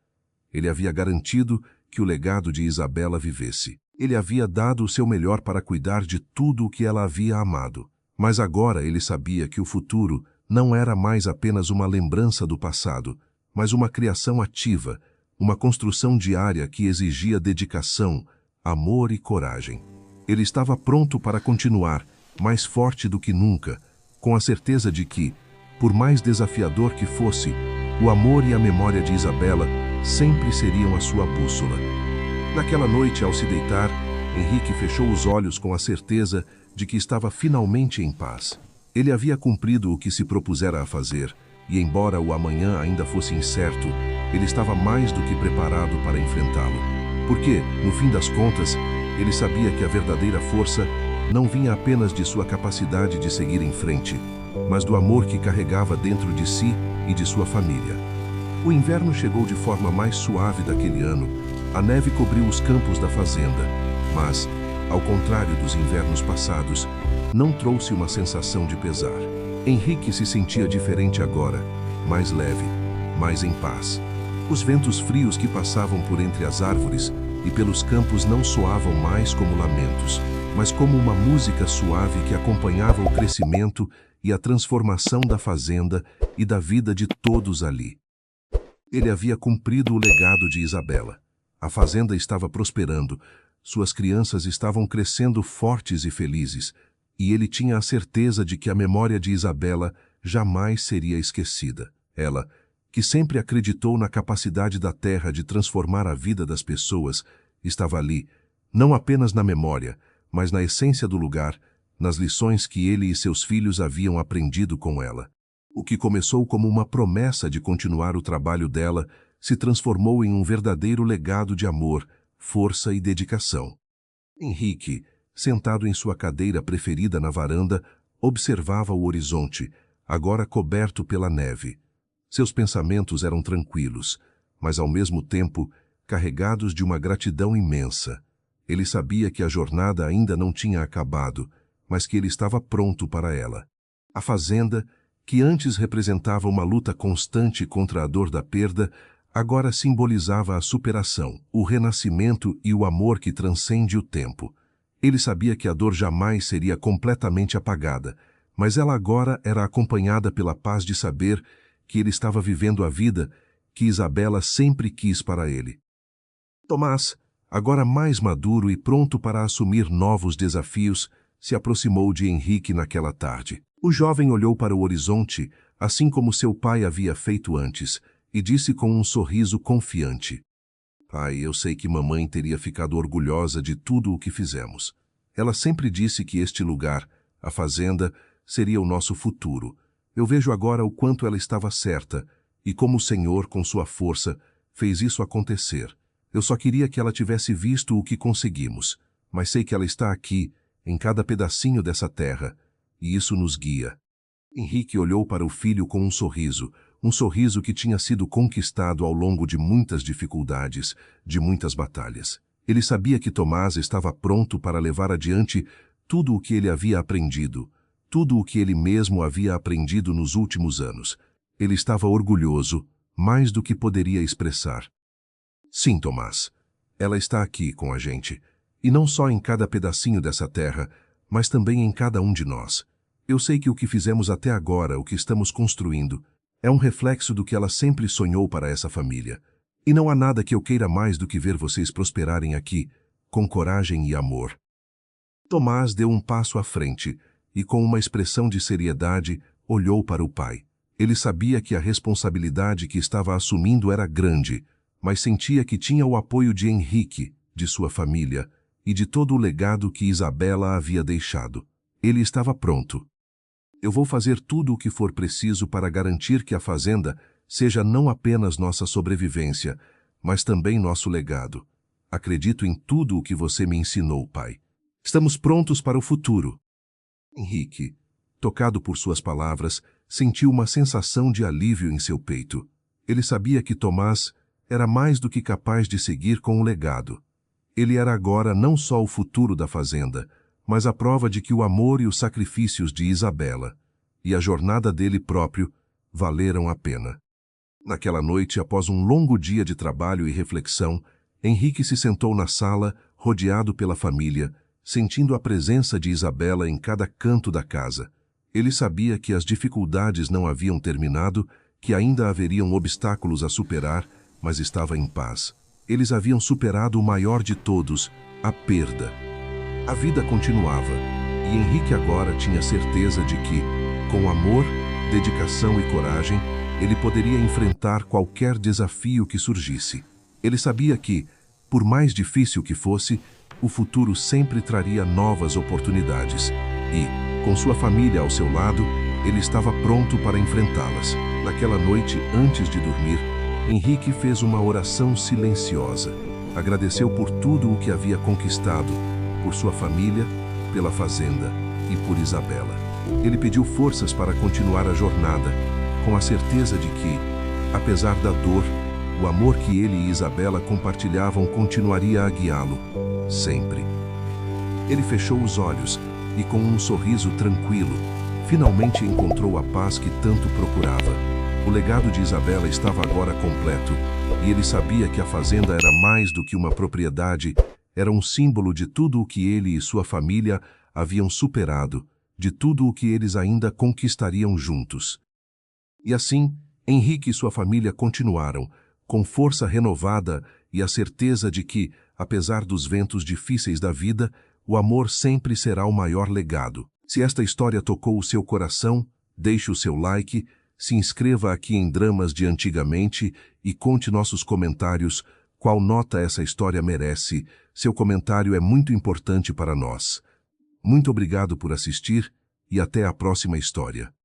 Ele havia garantido que o legado de Isabela vivesse. Ele havia dado o seu melhor para cuidar de tudo o que ela havia amado. Mas agora ele sabia que o futuro não era mais apenas uma lembrança do passado, mas uma criação ativa, uma construção diária que exigia dedicação, amor e coragem. Ele estava pronto para continuar, mais forte do que nunca, com a certeza de que, por mais desafiador que fosse, o amor e a memória de Isabela sempre seriam a sua bússola. Naquela noite, ao se deitar, Henrique fechou os olhos com a certeza de que estava finalmente em paz. Ele havia cumprido o que se propusera a fazer, e embora o amanhã ainda fosse incerto, ele estava mais do que preparado para enfrentá-lo. Porque, no fim das contas, ele sabia que a verdadeira força não vinha apenas de sua capacidade de seguir em frente, mas do amor que carregava dentro de si e de sua família. O inverno chegou de forma mais suave daquele ano. A neve cobriu os campos da fazenda, mas, ao contrário dos invernos passados, não trouxe uma sensação de pesar. Henrique se sentia diferente agora, mais leve, mais em paz. Os ventos frios que passavam por entre as árvores e pelos campos não soavam mais como lamentos, mas como uma música suave que acompanhava o crescimento e a transformação da fazenda e da vida de todos ali. Ele havia cumprido o legado de Isabela. A fazenda estava prosperando, suas crianças estavam crescendo fortes e felizes, e ele tinha a certeza de que a memória de Isabela jamais seria esquecida. Ela, que sempre acreditou na capacidade da terra de transformar a vida das pessoas, estava ali, não apenas na memória, mas na essência do lugar, nas lições que ele e seus filhos haviam aprendido com ela. O que começou como uma promessa de continuar o trabalho dela se transformou em um verdadeiro legado de amor, força e dedicação. Henrique, sentado em sua cadeira preferida na varanda, observava o horizonte, agora coberto pela neve. Seus pensamentos eram tranquilos, mas ao mesmo tempo carregados de uma gratidão imensa. Ele sabia que a jornada ainda não tinha acabado, mas que ele estava pronto para ela. A fazenda, que antes representava uma luta constante contra a dor da perda, agora simbolizava a superação, o renascimento e o amor que transcende o tempo. Ele sabia que a dor jamais seria completamente apagada, mas ela agora era acompanhada pela paz de saber que ele estava vivendo a vida que Isabela sempre quis para ele. Tomás, agora mais maduro e pronto para assumir novos desafios, se aproximou de Henrique naquela tarde. O jovem olhou para o horizonte, assim como seu pai havia feito antes, e disse com um sorriso confiante: "Pai, eu sei que mamãe teria ficado orgulhosa de tudo o que fizemos. Ela sempre disse que este lugar, a fazenda, seria o nosso futuro. Eu vejo agora o quanto ela estava certa, e como o Senhor, com sua força, fez isso acontecer. Eu só queria que ela tivesse visto o que conseguimos, mas sei que ela está aqui, em cada pedacinho dessa terra, e isso nos guia." Henrique olhou para o filho com um sorriso que tinha sido conquistado ao longo de muitas dificuldades, de muitas batalhas. Ele sabia que Tomás estava pronto para levar adiante tudo o que ele havia aprendido, tudo o que ele mesmo havia aprendido nos últimos anos. Ele estava orgulhoso, mais do que poderia expressar. "Sim, Tomás, ela está aqui com a gente, e não só em cada pedacinho dessa terra, mas também em cada um de nós. Eu sei que o que fizemos até agora, o que estamos construindo, é um reflexo do que ela sempre sonhou para essa família. E não há nada que eu queira mais do que ver vocês prosperarem aqui, com coragem e amor." Tomás deu um passo à frente e, com uma expressão de seriedade, olhou para o pai. Ele sabia que a responsabilidade que estava assumindo era grande, mas sentia que tinha o apoio de Henrique, de sua família, e de todo o legado que Isabela havia deixado. Ele estava pronto. "Eu vou fazer tudo o que for preciso para garantir que a fazenda seja não apenas nossa sobrevivência, mas também nosso legado. Acredito em tudo o que você me ensinou, pai. Estamos prontos para o futuro." Henrique, tocado por suas palavras, sentiu uma sensação de alívio em seu peito. Ele sabia que Tomás era mais do que capaz de seguir com o legado. Ele era agora não só o futuro da fazenda, mas a prova de que o amor e os sacrifícios de Isabela e a jornada dele próprio valeram a pena. Naquela noite, após um longo dia de trabalho e reflexão, Henrique se sentou na sala, rodeado pela família, sentindo a presença de Isabela em cada canto da casa. Ele sabia que as dificuldades não haviam terminado, que ainda haveriam obstáculos a superar, mas estava em paz. Eles haviam superado o maior de todos, a perda. A vida continuava, e Henrique agora tinha certeza de que, com amor, dedicação e coragem, ele poderia enfrentar qualquer desafio que surgisse. Ele sabia que, por mais difícil que fosse, o futuro sempre traria novas oportunidades. E, com sua família ao seu lado, ele estava pronto para enfrentá-las. Naquela noite, antes de dormir, Henrique fez uma oração silenciosa. Agradeceu por tudo o que havia conquistado, por sua família, pela fazenda e por Isabela. Ele pediu forças para continuar a jornada, com a certeza de que, apesar da dor, o amor que ele e Isabela compartilhavam continuaria a guiá-lo, sempre. Ele fechou os olhos e, com um sorriso tranquilo, finalmente encontrou a paz que tanto procurava. O legado de Isabela estava agora completo, e ele sabia que a fazenda era mais do que uma propriedade, era um símbolo de tudo o que ele e sua família haviam superado, de tudo o que eles ainda conquistariam juntos. E assim, Henrique e sua família continuaram, com força renovada e a certeza de que, apesar dos ventos difíceis da vida, o amor sempre será o maior legado. Se esta história tocou o seu coração, deixe o seu like, se inscreva aqui em Dramas de Antigamente e conte nossos comentários qual nota essa história merece. Seu comentário é muito importante para nós. Muito obrigado por assistir e até a próxima história.